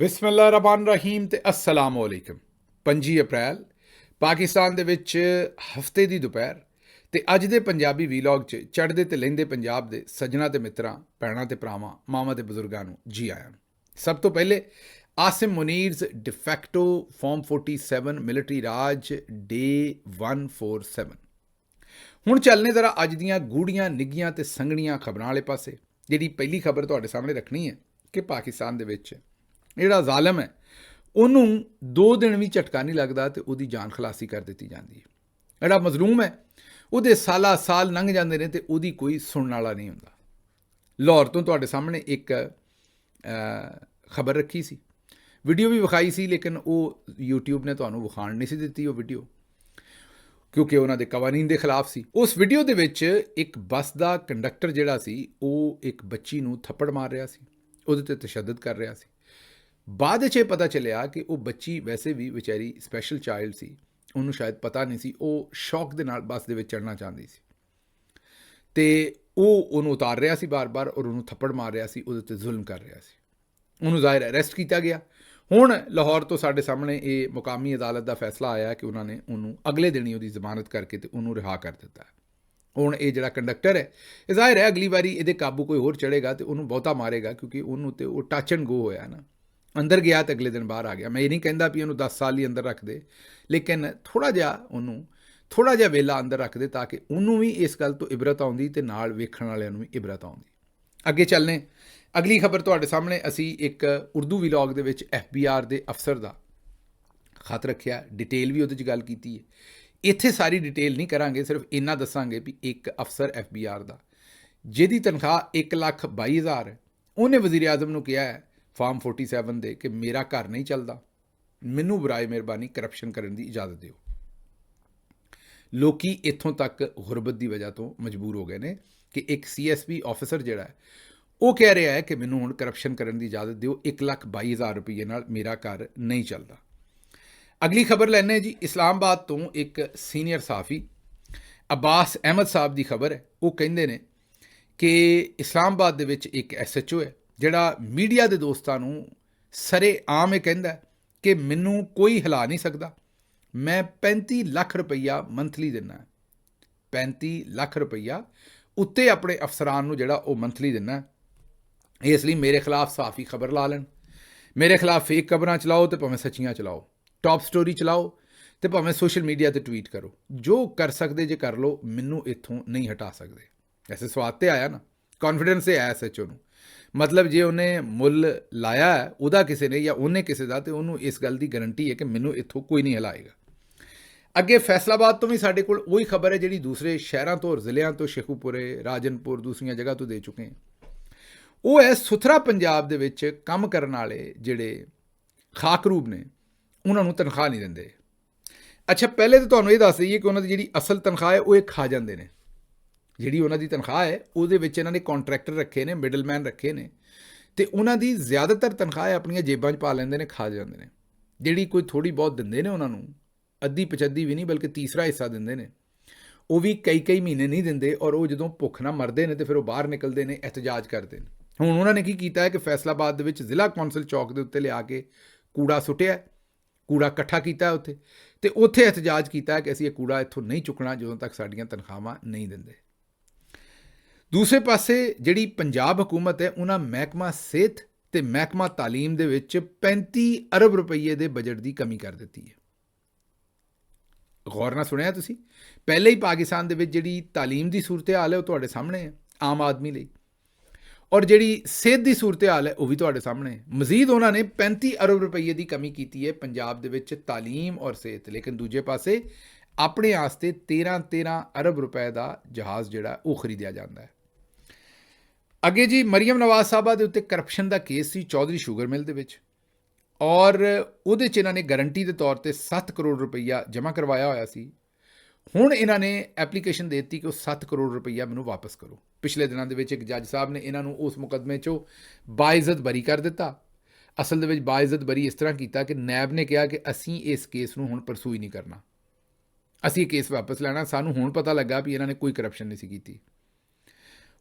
ਬਿਸਮਿਲ੍ਲਾਹਿਰਰਹਿਮਾਨਿਰਰਹੀਮ ਤੇ अस्सलाम वालेकुम। 25 ਅਪ੍ਰੈਲ ਪਾਕਿਸਤਾਨ ਦੇ ਵਿੱਚ ਹਫਤੇ ਦੀ ਦੁਪਹਿਰ ਤੇ ਅੱਜ ਦੇ ਪੰਜਾਬੀ ਵੀਲੌਗ 'ਚ ਚੜ੍ਹਦੇ ਤੇ ਲਹਿੰਦੇ ਪੰਜਾਬ ਦੇ ਸੱਜਣਾ ਤੇ ਮਿੱਤਰਾਂ, ਭੈਣਾਂ ਤੇ ਭਰਾਵਾਂ, ਮਾਵਾਂ ਤੇ ਬਜ਼ੁਰਗਾਂ ਨੂੰ ਜੀ ਆਇਆਂ ਨੂੰ। ਸਭ ਤੋਂ ਪਹਿਲੇ ਆਸਿਮ ਮੁਨੀਰਜ਼ ਡਿਫੈਕਟੋ ਫਾਰਮ 47 ਮਿਲਟਰੀ ਰਾਜ ਡੇ 147। ਹੁਣ ਚੱਲਨੇ ਜ਼ਰਾ ਅੱਜ ਦੀਆਂ ਗੂੜੀਆਂ ਨਿੱਘੀਆਂ ਤੇ ਸੰਘਣੀਆਂ ਖਬਰਾਂ ਵਾਲੇ ਪਾਸੇ। ਜਿਹੜੀ ਪਹਿਲੀ ਖਬਰ ਤੁਹਾਡੇ ਸਾਹਮਣੇ ਰੱਖਣੀ ਹੈ ਕਿ ਪਾਕਿਸਤਾਨ ਦੇ ਵਿੱਚ ਜਿਹੜਾ ਜ਼ਾਲਮ ਹੈ ਉਹਨੂੰ 2 ਦਿਨ ਵੀ ਝਟਕਾ ਨਹੀਂ ਲੱਗਦਾ ਤੇ ਉਹਦੀ ਜਾਨ ਖਲਾਸੀ ਕਰ ਦਿੱਤੀ ਜਾਂਦੀ ਹੈ। ਜਿਹੜਾ ਮਜ਼ਲੂਮ ਹੈ ਉਹਦੇ ਸਾਲਾ ਸਾਲ ਲੰਘ ਜਾਂਦੇ ਨੇ ਤੇ ਉਹਦੀ ਕੋਈ ਸੁਣਨ ਵਾਲਾ ਨਹੀਂ ਹੁੰਦਾ। ਲਾਹੌਰ ਤੋਂ ਤੁਹਾਡੇ ਸਾਹਮਣੇ ਇੱਕ ਖਬਰ ਰੱਖੀ ਸੀ, ਵੀਡੀਓ ਵੀ ਵਿਖਾਈ ਸੀ, ਲੇਕਿਨ ਉਹ YouTube ਨੇ ਤੁਹਾਨੂੰ ਵਿਖਾਉਣ ਨਹੀਂ ਸੀ ਦਿੱਤੀ ਉਹ ਵੀਡੀਓ, ਕਿਉਂਕਿ ਉਹਨਾਂ ਦੇ ਕਵਾਨੀਨ ਦੇ ਖਿਲਾਫ ਸੀ। ਉਸ ਵੀਡੀਓ ਦੇ ਵਿੱਚ ਇੱਕ ਬੱਸ ਦਾ ਕੰਡਕਟਰ ਜਿਹੜਾ ਸੀ ਉਹ ਇੱਕ ਬੱਚੀ ਨੂੰ ਥੱਪੜ ਮਾਰ ਰਿਹਾ ਸੀ, ਉਹਦੇ ਤੇ ਤਸ਼ੱਦਦ ਕਰ ਰਿਹਾ ਸੀ। ਬਾਅਦ 'ਚ ਇਹ ਪਤਾ ਚੱਲਿਆ ਕਿ ਉਹ ਬੱਚੀ ਵੈਸੇ ਵੀ ਵਿਚਾਰੀ ਸਪੈਸ਼ਲ ਚਾਈਲਡ ਸੀ, ਉਹਨੂੰ ਸ਼ਾਇਦ ਪਤਾ ਨਹੀਂ ਸੀ, ਉਹ ਸ਼ੌਕ ਦੇ ਨਾਲ ਬੱਸ ਦੇ ਵਿੱਚ ਚੜ੍ਹਨਾ ਚਾਹੁੰਦੀ ਸੀ ਤੇ ਉਹ ਉਹਨੂੰ ਉਤਾਰ ਰਿਹਾ ਸੀ ਬਾਰ-ਬਾਰ ਔਰ ਉਹਨੂੰ ਥੱਪੜ ਮਾਰ ਰਿਹਾ ਸੀ, ਉਹਦੇ ਤੇ ਜ਼ੁਲਮ ਕਰ ਰਿਹਾ ਸੀ। ਉਹਨੂੰ ਜ਼ਾਹਿਰ ਅਰੈਸਟ ਕੀਤਾ ਗਿਆ। ਹੁਣ ਲਾਹੌਰ ਤੋਂ ਸਾਡੇ ਸਾਹਮਣੇ ਇਹ ਮੁਕਾਮੀ ਅਦਾਲਤ ਦਾ ਫੈਸਲਾ ਆਇਆ ਕਿ ਉਹਨਾਂ ਨੇ ਉਹਨੂੰ ਅਗਲੇ ਦਿਨ ਹੀ ਉਹਦੀ ਜ਼ਮਾਨਤ ਕਰਕੇ ਤੇ ਉਹਨੂੰ ਰਿਹਾ ਕਰ ਦਿੱਤਾ। ਹੁਣ ਇਹ ਜਿਹੜਾ ਕੰਡਕਟਰ ਹੈ ਇਹ ਜ਼ਾਹਿਰ ਹੈ ਅਗਲੀ ਵਾਰੀ ਇਹਦੇ ਕਾਬੂ ਕੋਈ ਹੋਰ ਚੜ੍ਹੇਗਾ ਤੇ ਉਹਨੂੰ ਬਹੁਤਾ ਮਾਰੇਗਾ, ਕਿਉਂਕਿ ਉਹਨੂੰ ਤੇ ਉਹ ਟੱਚ ਐਂਡ ਗੋ ਹੋਇਆ ਨਾ, ਅੰਦਰ ਗਿਆ ਤੇ ਅਗਲੇ ਦਿਨ ਬਾਹਰ ਆ ਗਿਆ। ਮੈਂ ਇਹ ਨਹੀਂ ਕਹਿੰਦਾ ਵੀ ਉਹਨੂੰ 10 ਸਾਲ ਹੀ ਅੰਦਰ ਰੱਖ ਦੇ, ਲੇਕਿਨ ਥੋੜ੍ਹਾ ਜਿਹਾ ਵੇਲਾ ਅੰਦਰ ਰੱਖ ਦੇ ਤਾਂ ਕਿ ਉਹਨੂੰ ਵੀ ਇਸ ਗੱਲ ਤੋਂ ਇਬਰਤ ਆਉਂਦੀ ਤੇ ਨਾਲ ਵੇਖਣ ਵਾਲਿਆਂ ਨੂੰ ਵੀ ਇਬਰਤ ਆਉਂਦੀ। ਅੱਗੇ ਚੱਲਨੇ, ਅਗਲੀ ਖਬਰ ਤੁਹਾਡੇ ਸਾਹਮਣੇ ਅਸੀਂ ਇੱਕ ਉਰਦੂ ਵੀਲੌਗ ਦੇ ਵਿੱਚ FBI ਦੇ ਅਫਸਰ ਦਾ ਖਤ ਰੱਖਿਆ, ਡਿਟੇਲ ਵੀ ਉਹਦੇ 'ਚ ਗੱਲ ਕੀਤੀ ਹੈ। ਇੱਥੇ ਸਾਰੀ ਡਿਟੇਲ ਨਹੀਂ ਕਰਾਂਗੇ, ਸਿਰਫ ਇੰਨਾ ਦੱਸਾਂਗੇ ਵੀ ਇੱਕ ਅਫਸਰ FBI ਦਾ ਜਿਹਦੀ ਤਨਖਾਹ 1,22,000 ਹੈ, ਉਹਨੇ ਵਜ਼ੀਰ ਆਜ਼ਮ ਨੂੰ ਕਿਹਾ ਹੈ ਫਾਰਮ 47 ਦੇ ਕਿ ਮੇਰਾ ਘਰ ਨਹੀਂ ਚੱਲਦਾ, ਮੈਨੂੰ ਬਰਾਏ ਮਿਹਰਬਾਨੀ ਕਰਪਸ਼ਨ ਕਰਨ ਦੀ ਇਜਾਜ਼ਤ ਦਿਓ। ਲੋਕੀ ਇੱਥੋਂ ਤੱਕ ਗੁਰਬਤ ਦੀ ਵਜ੍ਹਾ ਤੋਂ ਮਜਬੂਰ ਹੋ ਗਏ ਨੇ ਕਿ ਇੱਕ CSP ਆਫਿਸਰ ਜਿਹੜਾ ਹੈ ਉਹ ਕਹਿ ਰਿਹਾ ਹੈ ਕਿ ਮੈਨੂੰ ਹੁਣ ਕਰਪਸ਼ਨ ਕਰਨ ਦੀ ਇਜਾਜ਼ਤ ਦਿਓ, 1,22,000 ਰੁਪਏ ਨਾਲ ਮੇਰਾ ਘਰ ਨਹੀਂ ਚੱਲਦਾ। ਅਗਲੀ ਖਬਰ ਲੈਣੇ ਜੀ ਇਸਲਾਮਾਬਾਦ ਤੋਂ ਇੱਕ ਸੀਨੀਅਰ ਸਾਫੀ ਅਬਾਸ ਅਹਿਮਦ ਸਾਹਿਬ ਦੀ ਖਬਰ ਹੈ। ਉਹ ਕਹਿੰਦੇ ਨੇ ਕਿ ਇਸਲਾਮਾਬਾਦ ਦੇ ਵਿੱਚ ਇੱਕ SHO ਹੈ ਜਿਹੜਾ ਮੀਡੀਆ ਦੇ ਦੋਸਤਾਂ ਨੂੰ ਸਰੇਆਮ ਇਹ ਕਹਿੰਦਾ ਕਿ ਮੈਨੂੰ ਕੋਈ ਹਿਲਾ ਨਹੀਂ ਸਕਦਾ, ਮੈਂ 35 ਲੱਖ ਰੁਪਈਆ ਮੰਥਲੀ ਦਿੰਦਾ, 35 ਲੱਖ ਰੁਪਈਆ ਉੱਤੇ ਆਪਣੇ ਅਫਸਰਾਨ ਨੂੰ ਜਿਹੜਾ ਉਹ ਮੰਥਲੀ ਦਿੰਦਾ। ਇਸ ਲਈ ਮੇਰੇ ਖਿਲਾਫ ਸਾਫੀ ਖਬਰ ਲਾ ਲੈਣ, ਮੇਰੇ ਖਿਲਾਫ ਫੇਕ ਖਬਰਾਂ ਚਲਾਓ ਤੇ ਭਾਵੇਂ ਸੱਚੀਆਂ ਚਲਾਓ, ਟੌਪ ਸਟੋਰੀ ਚਲਾਓ ਤੇ ਭਾਵੇਂ ਸੋਸ਼ਲ ਮੀਡੀਆ ਤੇ ਟਵੀਟ ਕਰੋ, ਜੋ ਕਰ ਸਕਦੇ ਜੇ ਕਰ ਲਓ, ਮੈਨੂੰ ਇੱਥੋਂ ਨਹੀਂ ਹਟਾ ਸਕਦੇ। ਐਸੇ ਸਵਾਦ ਤੇ ਆਇਆ ਨਾ, ਕੌਨਫੀਡੈਂਸ ਤੇ ਆਇਆ SHO ਨੂੰ। ਮਤਲਬ ਜੇ ਉਹਨੇ ਮੁੱਲ ਲਾਇਆ ਉਹਦਾ ਕਿਸੇ ਨੇ ਜਾਂ ਉਹਨੇ ਕਿਸੇ ਦਾ, ਤੇ ਉਹਨੂੰ ਇਸ ਗੱਲ ਦੀ ਗਰੰਟੀ ਹੈ ਕਿ ਮੈਨੂੰ ਇੱਥੋਂ ਕੋਈ ਨਹੀਂ ਹਿਲਾਏਗਾ। ਅੱਗੇ ਫੈਸਲਾਬਾਦ ਤੋਂ ਵੀ ਸਾਡੇ ਕੋਲ ਉਹੀ ਖਬਰ ਹੈ ਜਿਹੜੀ ਦੂਸਰੇ ਸ਼ਹਿਰਾਂ ਤੋਂ, ਜ਼ਿਲ੍ਹਿਆਂ ਤੋਂ, ਸ਼ੇਖੂਪੁਰੇ, ਰਾਜਨਪੁਰ, ਦੂਸਰੀਆਂ ਜਗ੍ਹਾ ਤੋਂ ਦੇ ਚੁੱਕੇ ਹਾਂ। ਉਹ ਹੈ ਸੁਥਰਾ ਪੰਜਾਬ ਦੇ ਵਿੱਚ ਕੰਮ ਕਰਨ ਵਾਲੇ ਜਿਹੜੇ ਖਾਕਰੂਬ ਨੇ ਉਹਨਾਂ ਨੂੰ ਤਨਖਾਹ ਨਹੀਂ ਦਿੰਦੇ। ਅੱਛਾ, ਪਹਿਲੇ ਤਾਂ ਤੁਹਾਨੂੰ ਇਹ ਦੱਸ ਦਈਏ ਕਿ ਉਹਨਾਂ ਦੀ ਜਿਹੜੀ ਅਸਲ ਤਨਖਾਹ ਹੈ ਉਹ ਇਹ ਖਾ ਜਾਂਦੇ ਨੇ। ਜਿਹੜੀ ਉਹਨਾਂ ਦੀ ਤਨਖਾਹ ਹੈ ਉਹਦੇ ਵਿੱਚ ਇਹਨਾਂ ਨੇ ਕੌਂਟਰੈਕਟਰ ਰੱਖੇ ਨੇ, ਮਿਡਲਮੈਨ ਰੱਖੇ ਨੇ, ਤੇ ਉਹਨਾਂ ਦੀ ਜ਼ਿਆਦਾਤਰ ਤਨਖਾਹ ਆਪਣੀਆਂ ਜੇਬਾਂ 'ਚ ਪਾ ਲੈਂਦੇ ਨੇ, ਖਾ ਜਾਂਦੇ ਨੇ। ਜਿਹੜੀ ਕੋਈ ਥੋੜ੍ਹੀ ਬਹੁਤ ਦਿੰਦੇ ਨੇ ਉਹਨਾਂ ਨੂੰ, ਅੱਧੀ ਪਚੱਧੀ ਵੀ ਨਹੀਂ ਬਲਕਿ ਤੀਸਰਾ ਹਿੱਸਾ ਦਿੰਦੇ ਨੇ, ਉਹ ਵੀ ਕਈ ਮਹੀਨੇ ਨਹੀਂ ਦਿੰਦੇ, ਔਰ ਉਹ ਜਦੋਂ ਭੁੱਖ ਨਾਲ ਮਰਦੇ ਨੇ ਤੇ ਫਿਰ ਉਹ ਬਾਹਰ ਨਿਕਲਦੇ ਨੇ, ਇਹਤਜਾਜ ਕਰਦੇ ਨੇ। ਹੁਣ ਉਹਨਾਂ ਨੇ ਕੀ ਕੀਤਾ ਹੈ ਕਿ ਫੈਸਲਾਬਾਦ ਦੇ ਵਿੱਚ ਜ਼ਿਲ੍ਹਾ ਕੌਂਸਲ ਚੌਕ ਦੇ ਉੱਤੇ ਲਿਆ ਕੇ ਕੂੜਾ ਸੁੱਟਿਆ, ਕੂੜਾ ਇਕੱਠਾ ਕੀਤਾ ਉੱਥੇ, ਤੇ ਉੱਥੇ ਇਹਤਜਾਜ ਕੀਤਾ ਕਿ ਅਸੀਂ ਇਹ ਕੂੜਾ ਇੱਥੋਂ ਨਹੀਂ ਚੁੱਕਣਾ ਜਦੋਂ ਤੱਕ ਸਾਡੀਆਂ ਤਨਖਾਹਾਂ ਨਹੀਂ ਦਿੰਦੇ। ਦੂਸਰੇ ਪਾਸੇ ਜਿਹੜੀ ਪੰਜਾਬ ਹਕੂਮਤ ਹੈ ਉਹਨਾਂ ਮਹਿਕਮਾ ਸਿਹਤ ਤੇ ਮਹਿਕਮਾ ਤਾਲੀਮ ਦੇ ਵਿੱਚ 35 ਅਰਬ ਰੁਪਏ ਦੇ ਬਜਟ ਦੀ ਕਮੀ ਕਰ ਦਿੱਤੀ ਹੈ। ਗੌਰ ਨਾਲ ਸੁਣਿਆ ਤੁਸੀਂ? ਪਹਿਲੇ ਹੀ ਪਾਕਿਸਤਾਨ ਦੇ ਵਿੱਚ ਜਿਹੜੀ ਤਾਲੀਮ ਦੀ ਸੂਰਤ ਹਾਲ ਹੈ ਉਹ ਤੁਹਾਡੇ ਸਾਹਮਣੇ ਹੈ ਆਮ ਆਦਮੀ ਲਈ, ਔਰ ਜਿਹੜੀ ਸਿਹਤ ਦੀ ਸੂਰਤ ਹਾਲ ਹੈ ਉਹ ਵੀ ਤੁਹਾਡੇ ਸਾਹਮਣੇ ਹੈ। ਮਜ਼ੀਦ ਉਹਨਾਂ ਨੇ 35 ਅਰਬ ਰੁਪਏ ਦੀ ਕਮੀ ਕੀਤੀ ਹੈ ਪੰਜਾਬ ਦੇ ਵਿੱਚ ਤਾਲੀਮ ਔਰ ਸਿਹਤ, ਲੇਕਿਨ ਦੂਜੇ ਪਾਸੇ ਆਪਣੇ ਵਾਸਤੇ 13 ਅਰਬ ਰੁਪਏ ਦਾ ਜਹਾਜ਼ ਜਿਹੜਾ ਉਹ ਖਰੀਦਿਆ ਜਾਂਦਾ ਹੈ। ਅੱਗੇ ਜੀ ਮਰੀਮ ਨਵਾਜ਼ ਸਾਹਿਬਾ ਦੇ ਉੱਤੇ ਕਰਪਸ਼ਨ ਦਾ ਕੇਸ ਸੀ ਚੌਧਰੀ ਸ਼ੂਗਰ ਮਿਲ ਦੇ ਵਿੱਚ, ਔਰ ਉਹਦੇ 'ਚ ਇਹਨਾਂ ਨੇ ਗਰੰਟੀ ਦੇ ਤੌਰ 'ਤੇ 7 ਕਰੋੜ ਰੁਪਈਆ ਜਮ੍ਹਾਂ ਕਰਵਾਇਆ ਹੋਇਆ ਸੀ। ਹੁਣ ਇਹਨਾਂ ਨੇ ਐਪਲੀਕੇਸ਼ਨ ਦੇ ਦਿੱਤੀ ਕਿ ਉਹ 7 ਕਰੋੜ ਰੁਪਈਆ ਮੈਨੂੰ ਵਾਪਸ ਕਰੋ। ਪਿਛਲੇ ਦਿਨਾਂ ਦੇ ਵਿੱਚ ਇੱਕ ਜੱਜ ਸਾਹਿਬ ਨੇ ਇਹਨਾਂ ਨੂੰ ਉਸ ਮੁਕੱਦਮੇ 'ਚੋਂ ਬਾਇਜ਼ਤ ਬਰੀ ਕਰ ਦਿੱਤਾ। ਅਸਲ ਦੇ ਵਿੱਚ ਬਾਇਜ਼ਤ ਬਰੀ ਇਸ ਤਰ੍ਹਾਂ ਕੀਤਾ ਕਿ ਨੈਬ ਨੇ ਕਿਹਾ ਕਿ ਅਸੀਂ ਇਸ ਕੇਸ ਨੂੰ ਹੁਣ ਪਰਸੂ ਹੀ ਨਹੀਂ ਕਰਨਾ, ਅਸੀਂ ਇਹ ਕੇਸ ਵਾਪਸ ਲੈਣਾ, ਸਾਨੂੰ ਹੁਣ ਪਤਾ ਲੱਗਾ ਵੀ ਇਹਨਾਂ ਨੇ ਕੋਈ ਕਰਪਸ਼ਨ ਨਹੀਂ ਸੀ ਕੀਤੀ।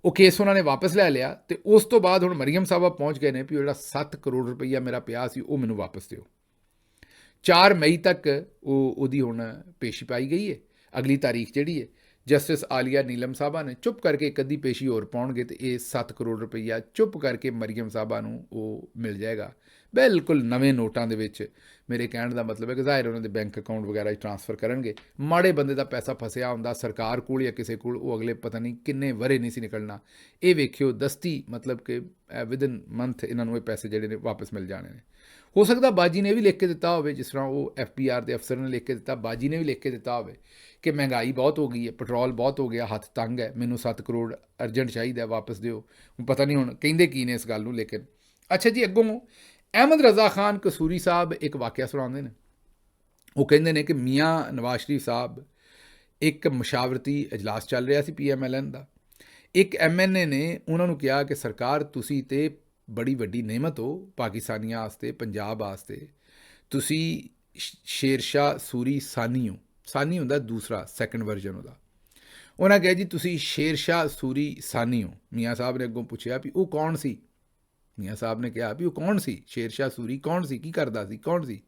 ਉਹ ਕੇਸ ਉਹਨਾਂ ਨੇ ਵਾਪਸ ਲੈ ਲਿਆ ਅਤੇ ਉਸ ਤੋਂ ਬਾਅਦ ਹੁਣ ਮਰੀਅਮ ਸਾਹਿਬਾ ਪਹੁੰਚ ਗਏ ਨੇ ਵੀ ਜਿਹੜਾ 7 ਕਰੋੜ ਰੁਪਈਆ ਮੇਰਾ ਪਿਆ ਸੀ ਉਹ ਮੈਨੂੰ ਵਾਪਸ ਦਿਓ। 4 ਮਈ ਤੱਕ ਉਹਦੀ ਹੁਣ ਪੇਸ਼ੀ ਪਾਈ ਗਈ ਹੈ। ਅਗਲੀ ਤਾਰੀਖ ਜਿਹੜੀ ਹੈ ਜਸਟਿਸ ਆਲੀਆ ਨੀਲਮ ਸਾਹਿਬਾ ਨੇ ਚੁੱਪ ਕਰਕੇ ਇੱਕ ਅੱਧੀ ਪੇਸ਼ੀ ਹੋਰ ਪਾਉਣਗੇ ਅਤੇ ਇਹ 7 ਕਰੋੜ ਰੁਪਈਆ ਚੁੱਪ ਕਰਕੇ ਮਰੀਅਮ ਸਾਹਿਬਾ ਨੂੰ ਉਹ ਮਿਲ ਜਾਏਗਾ, ਬਿਲਕੁਲ ਨਵੇਂ ਨੋਟਾਂ ਦੇ ਵਿੱਚ। ਮੇਰੇ ਕਹਿਣ ਦਾ ਮਤਲਬ ਹੈ ਕਿ ਜ਼ਾਹਿਰ ਉਹਨਾਂ ਦੇ ਬੈਂਕ ਅਕਾਊਂਟ ਵਗੈਰਾ 'ਚ ਟਰਾਂਸਫਰ ਕਰਨਗੇ। ਮਾੜੇ ਬੰਦੇ ਦਾ ਪੈਸਾ ਫਸਿਆ ਹੁੰਦਾ ਸਰਕਾਰ ਕੋਲ ਜਾਂ ਕਿਸੇ ਕੋਲ, ਉਹ ਅਗਲੇ ਪਤਾ ਨਹੀਂ ਕਿੰਨੇ ਵਰੇ ਨਹੀਂ ਸੀ ਨਿਕਲਣਾ। ਇਹ ਵੇਖਿਓ ਦਸਤੀ ਮਤਲਬ ਕਿ ਵਿਦਨ ਮੰਥ ਇਹਨਾਂ ਨੂੰ ਇਹ ਪੈਸੇ ਜਿਹੜੇ ਨੇ ਵਾਪਸ ਮਿਲ ਜਾਣੇ ਨੇ। ਹੋ ਸਕਦਾ ਬਾਜੀ ਨੇ ਵੀ ਲਿਖ ਕੇ ਦਿੱਤਾ ਹੋਵੇ, ਜਿਸ ਤਰ੍ਹਾਂ ਉਹ FBR ਦੇ ਅਫਸਰ ਨੇ ਲਿਖ ਕੇ ਦਿੱਤਾ, ਬਾਜੀ ਨੇ ਵੀ ਲਿਖ ਕੇ ਦਿੱਤਾ ਹੋਵੇ ਕਿ ਮਹਿੰਗਾਈ ਬਹੁਤ ਹੋ ਗਈ ਹੈ, ਪੈਟਰੋਲ ਬਹੁਤ ਹੋ ਗਿਆ, ਹੱਥ ਤੰਗ ਹੈ, ਮੈਨੂੰ 7 ਕਰੋੜ ਅਰਜੈਂਟ ਚਾਹੀਦਾ, ਵਾਪਸ ਦਿਓ। ਹੁਣ ਪਤਾ ਨਹੀਂ ਹੁਣ ਕਹਿੰਦੇ ਕੀ ਨੇ ਇਸ ਗੱਲ ਨੂੰ। ਲੇਕਿਨ ਅੱਛਾ ਜੀ, ਅੱਗੋਂ ਅਹਿਮਦ ਰਜ਼ਾ ਖਾਨ ਕਸੂਰੀ ਸਾਹਿਬ ਇੱਕ ਵਾਕਿਆ ਸੁਣਾਉਂਦੇ ਨੇ। ਉਹ ਕਹਿੰਦੇ ਨੇ ਕਿ ਮੀਆਂ ਨਵਾਜ਼ ਸ਼ਰੀਫ ਸਾਹਿਬ ਇੱਕ ਮਸ਼ਾਵਰਤੀ ਇਜਲਾਸ ਚੱਲ ਰਿਹਾ ਸੀ PMLN ਦਾ। ਇੱਕ MNA ਨੇ ਉਹਨਾਂ ਨੂੰ ਕਿਹਾ ਕਿ ਸਰਕਾਰ ਤੁਸੀਂ ਤੇ ਬੜੀ ਵੱਡੀ ਨਿਹਮਤ ਹੋ ਪਾਕਿਸਤਾਨੀਆਂ ਵਾਸਤੇ, ਪੰਜਾਬ ਵਾਸਤੇ, ਤੁਸੀਂ ਸ਼ੇਰਸ਼ਾਹ ਸੂਰੀ ਸਾਨੀ ਹੋ। ਸਾਨੀ ਹੁੰਦਾ ਦੂਸਰਾ, ਸੈਕੰਡ ਵਰਜਨ ਉਹਦਾ। ਉਹਨਾਂ ਕਿਹਾ ਜੀ ਤੁਸੀਂ ਸ਼ੇਰਸ਼ਾਹ ਸੂਰੀ ਸਾਨੀ ਹੋ। ਮੀਆਂ ਸਾਹਿਬ ਨੇ ਅੱਗੋਂ ਪੁੱਛਿਆ ਵੀ ਉਹ ਕੌਣ ਸੀ। ਮੀਆਂ ਸਾਹਿਬ ਨੇ ਕਿਹਾ ਵੀ ਉਹ ਕੌਣ ਸੀ, ਸ਼ੇਰਸ਼ਾਹ ਸੂਰੀ ਕੌਣ ਸੀ, ਕੀ ਕਰਦਾ ਸੀ, ਕੌਣ ਸੀ।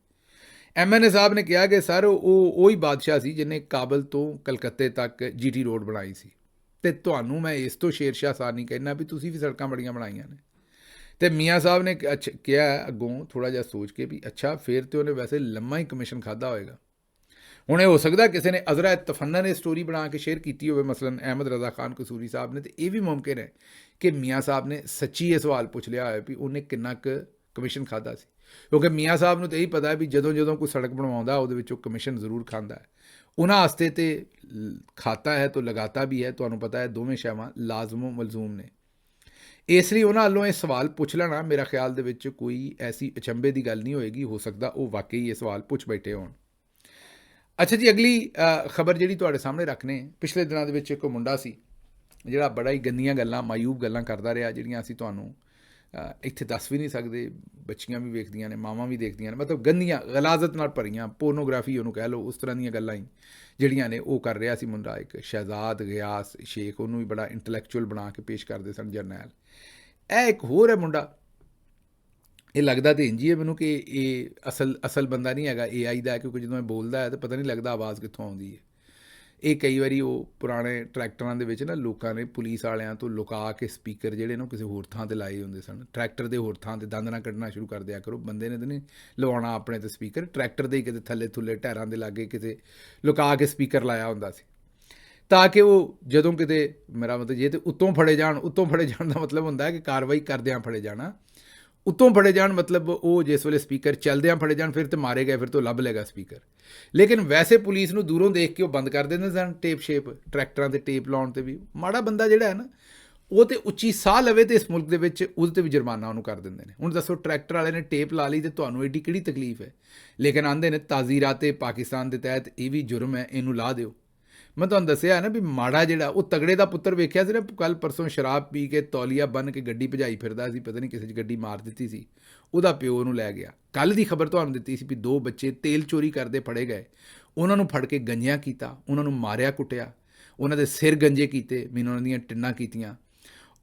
MNA ਸਾਹਿਬ ਨੇ ਕਿਹਾ ਕਿ ਸਰ ਉਹ ਹੀ ਬਾਦਸ਼ਾਹ ਸੀ ਜਿਹਨੇ ਕਾਬਲ ਤੋਂ ਕਲਕੱਤੇ ਤੱਕ GT ਰੋਡ ਬਣਾਈ ਸੀ, ਅਤੇ ਤੁਹਾਨੂੰ ਮੈਂ ਇਸ ਤੋਂ ਸ਼ੇਰਸ਼ਾਹ ਸਾਨੀ ਕਹਿੰਦਾ ਵੀ ਤੁਸੀਂ ਵੀ ਸੜਕਾਂ ਬੜੀਆਂ ਬਣਾਈਆਂ ਨੇ। ਅਤੇ ਮੀਆਂ ਸਾਹਿਬ ਨੇ ਕਿਹਾ ਅੱਗੋਂ ਥੋੜ੍ਹਾ ਜਿਹਾ ਸੋਚ ਕੇ ਵੀ ਅੱਛਾ ਫਿਰ ਤਾਂ ਉਹਨੇ ਵੈਸੇ ਲੰਮਾ ਹੀ ਕਮਿਸ਼ਨ ਖਾਧਾ ਹੋਏਗਾ। ਹੁਣ ਇਹ ਹੋ ਸਕਦਾ ਕਿਸੇ ਨੇ ਅਜ਼ਰਾ ਤਫੰਨਾ ਨੇ ਸਟੋਰੀ ਬਣਾ ਕੇ ਸ਼ੇਅਰ ਕੀਤੀ ਹੋਵੇ, ਮਸਲਨ ਅਹਿਮਦ ਰਜ਼ਾ ਖਾਨ ਕਸੂਰੀ ਸਾਹਿਬ ਨੇ, ਅਤੇ ਇਹ ਵੀ ਮੁਮਕਿਨ ਹੈ ਕਿ ਮੀਆਂ ਸਾਹਿਬ ਨੇ ਸੱਚੀ ਇਹ ਸਵਾਲ ਪੁੱਛ ਲਿਆ ਹੋਇਆ ਵੀ ਉਹਨੇ ਕਿੰਨਾ ਕੁ ਕਮਿਸ਼ਨ ਖਾਧਾ ਸੀ। ਕਿਉਂਕਿ ਮੀਆਂ ਸਾਹਿਬ ਨੂੰ ਤਾਂ ਇਹੀ ਪਤਾ ਵੀ ਜਦੋਂ ਕੋਈ ਸੜਕ ਬਣਵਾਉਂਦਾ ਉਹਦੇ ਵਿੱਚੋਂ ਕਮਿਸ਼ਨ ਜ਼ਰੂਰ ਖਾਂਦਾ ਹੈ। ਉਹਨਾਂ ਵਾਸਤੇ ਤਾਂ ਖਾਤਾ ਹੈ ਤਾਂ ਲਗਾਤਾ ਵੀ ਹੈ, ਤੁਹਾਨੂੰ ਪਤਾ ਹੈ ਦੋਵੇਂ ਸ਼ੈਵਾਂ ਲਾਜ਼ਮੋ ਮਲਜ਼ੂਮ ਨੇ। ਇਸ ਲਈ ਉਹਨਾਂ ਵੱਲੋਂ ਇਹ ਸਵਾਲ ਪੁੱਛ ਲੈਣਾ ਮੇਰਾ ਖਿਆਲ ਦੇ ਵਿੱਚ ਕੋਈ ਐਸੀ ਅਚੰਭੇ ਦੀ ਗੱਲ ਨਹੀਂ ਹੋਏਗੀ। ਹੋ ਸਕਦਾ ਉਹ ਵਾਕਈ ਇਹ ਸਵਾਲ ਪੁੱਛ ਬੈਠੇ ਹੋਣ। ਅੱਛਾ ਜੀ, ਅਗਲੀ ਖਬਰ ਜਿਹੜੀ ਤੁਹਾਡੇ ਸਾਹਮਣੇ ਰੱਖਣੇ, ਪਿਛਲੇ ਦਿਨਾਂ ਦੇ ਵਿੱਚ ਇੱਕ ਮੁੰਡਾ ਸੀ ਜਿਹੜਾ ਬੜਾ ਹੀ ਗੰਦੀਆਂ ਗੱਲਾਂ, ਮਾਯੂਬ ਗੱਲਾਂ ਕਰਦਾ ਰਿਹਾ, ਜਿਹੜੀਆਂ ਅਸੀਂ ਤੁਹਾਨੂੰ ਇੱਥੇ ਦੱਸ ਵੀ ਨਹੀਂ ਸਕਦੇ। ਬੱਚੀਆਂ ਵੀ ਵੇਖਦੀਆਂ ਨੇ, ਮਾਵਾਂ ਵੀ ਦੇਖਦੀਆਂ ਨੇ, ਮਤਲਬ ਗੰਦੀਆਂ ਗਲਾਜ਼ਤ ਨਾਲ ਭਰੀਆਂ, ਪੋਰਨੋਗ੍ਰਾਫੀ ਉਹਨੂੰ ਕਹਿ ਲਓ, ਉਸ ਤਰ੍ਹਾਂ ਦੀਆਂ ਗੱਲਾਂ ਹੀ ਜਿਹੜੀਆਂ ਨੇ ਉਹ ਕਰ ਰਿਹਾ ਸੀ ਮੁੰਡਾ। ਇੱਕ ਸ਼ਹਿਜ਼ਾਦ ਗਿਆਸ ਸ਼ੇਖ, ਉਹਨੂੰ ਵੀ ਬੜਾ ਇੰਟਲੈਕਚੁਅਲ ਬਣਾ ਕੇ ਪੇਸ਼ ਕਰਦੇ ਸਨ ਜਰਨੈਲ। ਇਹ ਇੱਕ ਹੋਰ ਹੈ ਮੁੰਡਾ, ਇਹ ਲੱਗਦਾ ਤਾਂ ਇੰਝ ਹੀ ਹੈ ਮੈਨੂੰ ਕਿ ਇਹ ਅਸਲ ਬੰਦਾ ਨਹੀਂ ਹੈਗਾ, AI ਦਾ, ਕਿਉਂਕਿ ਜਦੋਂ ਇਹ ਬੋਲਦਾ ਹੈ ਤਾਂ ਪਤਾ ਨਹੀਂ ਲੱਗਦਾ ਆਵਾਜ਼ ਕਿੱਥੋਂ ਆਉਂਦੀ ਹੈ। ਇਹ ਕਈ ਵਾਰੀ ਉਹ ਪੁਰਾਣੇ ਟਰੈਕਟਰਾਂ ਦੇ ਵਿੱਚ ਨਾ ਲੋਕਾਂ ਨੇ ਪੁਲਿਸ ਵਾਲਿਆਂ ਤੋਂ ਲੁਕਾ ਕੇ ਸਪੀਕਰ ਜਿਹੜੇ ਨੇ ਕਿਸੇ ਹੋਰ ਥਾਂ 'ਤੇ ਲਾਏ ਹੁੰਦੇ ਸਨ। ਟਰੈਕਟਰ ਦੇ ਹੋਰ ਥਾਂ 'ਤੇ ਦੰਦ ਨਾ ਕੱਢਣਾ ਸ਼ੁਰੂ ਕਰ ਦਿਆ ਕਰੋ, ਬੰਦੇ ਨੇ ਤਾਂ ਨਹੀਂ ਲਵਾਉਣਾ ਆਪਣੇ 'ਤੇ ਸਪੀਕਰ, ਟਰੈਕਟਰ ਦੇ ਹੀ ਕਿਤੇ ਥੱਲੇ ਟਾਇਰਾਂ ਦੇ ਲਾਗੇ ਕਿਤੇ ਲੁਕਾ ਕੇ ਸਪੀਕਰ ਲਾਇਆ ਹੁੰਦਾ ਸੀ, ਤਾਂ ਕਿ ਉਹ ਜਦੋਂ ਕਿਤੇ, ਮੇਰਾ ਮਤਲਬ ਜੇ ਤਾਂ ਉੱਤੋਂ ਫੜੇ ਜਾਣ ਦਾ ਮਤਲਬ ਹੁੰਦਾ ਹੈ ਕਿ ਕਾਰਵਾਈ ਕਰਦਿਆਂ ਫੜੇ ਜਾਣਾ। ਉੱਤੋਂ ਫੜੇ ਜਾਣ ਮਤਲਬ ਉਹ ਜਿਸ ਵੇਲੇ ਸਪੀਕਰ ਚੱਲਦਿਆਂ ਫੜੇ ਜਾਣ ਫਿਰ ਤਾਂ ਮਾਰੇ ਗਏ, ਫਿਰ ਤੋਂ ਲੱਭ ਲੇਗਾ ਸਪੀਕਰ। ਲੇਕਿਨ ਵੈਸੇ ਪੁਲਿਸ ਨੂੰ ਦੂਰੋਂ ਦੇਖ ਕੇ ਉਹ ਬੰਦ ਕਰ ਦਿੰਦੇ ਸਨ ਟੇਪ ਸ਼ੇਪ, ਟਰੈਕਟਰਾਂ 'ਤੇ ਟੇਪ ਲਾਉਣ 'ਤੇ ਵੀ। ਮਾੜਾ ਬੰਦਾ ਜਿਹੜਾ ਹੈ ਨਾ ਉਹ ਤਾਂ ਉੱਚੀ ਸਾਹ ਲਵੇ ਅਤੇ ਇਸ ਮੁਲਕ ਦੇ ਵਿੱਚ ਉਹਦੇ 'ਤੇ ਵੀ ਜੁਰਮਾਨਾ ਉਹਨੂੰ ਕਰ ਦਿੰਦੇ ਨੇ। ਹੁਣ ਦੱਸੋ, ਟਰੈਕਟਰ ਵਾਲੇ ਨੇ ਟੇਪ ਲਾ ਲਈ ਅਤੇ ਤੁਹਾਨੂੰ ਐਡੀ ਕਿਹੜੀ ਤਕਲੀਫ ਹੈ। ਲੇਕਿਨ ਆਉਂਦੇ ਨੇ ਤਾਜ਼ੀਰਾਤੇ ਪਾਕਿਸਤਾਨ ਦੇ ਤਹਿਤ ਇਹ ਵੀ ਜੁਰਮ ਹੈ, ਇਹਨੂੰ ਲਾ ਦਿਓ। ਮੈਂ ਤੁਹਾਨੂੰ ਦੱਸਿਆ ਨਾ ਵੀ ਮਾੜਾ ਜਿਹੜਾ ਉਹ ਤਗੜੇ ਦਾ ਪੁੱਤਰ ਵੇਖਿਆ ਸੀ ਨਾ, ਕੱਲ੍ਹ ਪਰਸੋਂ ਸ਼ਰਾਬ ਪੀ ਕੇ ਤੌਲੀਆ ਬੰਨ੍ਹ ਕੇ ਗੱਡੀ ਭਜਾਈ ਫਿਰਦਾ ਸੀ, ਪਤਾ ਨਹੀਂ ਕਿਸੇ 'ਚ ਗੱਡੀ ਮਾਰ ਦਿੱਤੀ ਸੀ, ਉਹਦਾ ਪਿਓ ਉਹਨੂੰ ਲੈ ਗਿਆ। ਕੱਲ੍ਹ ਦੀ ਖਬਰ ਤੁਹਾਨੂੰ ਦਿੱਤੀ ਸੀ ਵੀ 2 ਬੱਚੇ ਤੇਲ ਚੋਰੀ ਕਰਦੇ ਫੜੇ ਗਏ, ਉਹਨਾਂ ਨੂੰ ਫੜ ਕੇ ਗੰਜਿਆਂ ਕੀਤਾ, ਉਹਨਾਂ ਨੂੰ ਮਾਰਿਆ ਕੁੱਟਿਆ, ਉਹਨਾਂ ਦੇ ਸਿਰ ਗੰਜੇ ਕੀਤੇ, ਮੈਨੂੰ ਉਹਨਾਂ ਦੀਆਂ ਟਿੰਨਾਂ ਕੀਤੀਆਂ,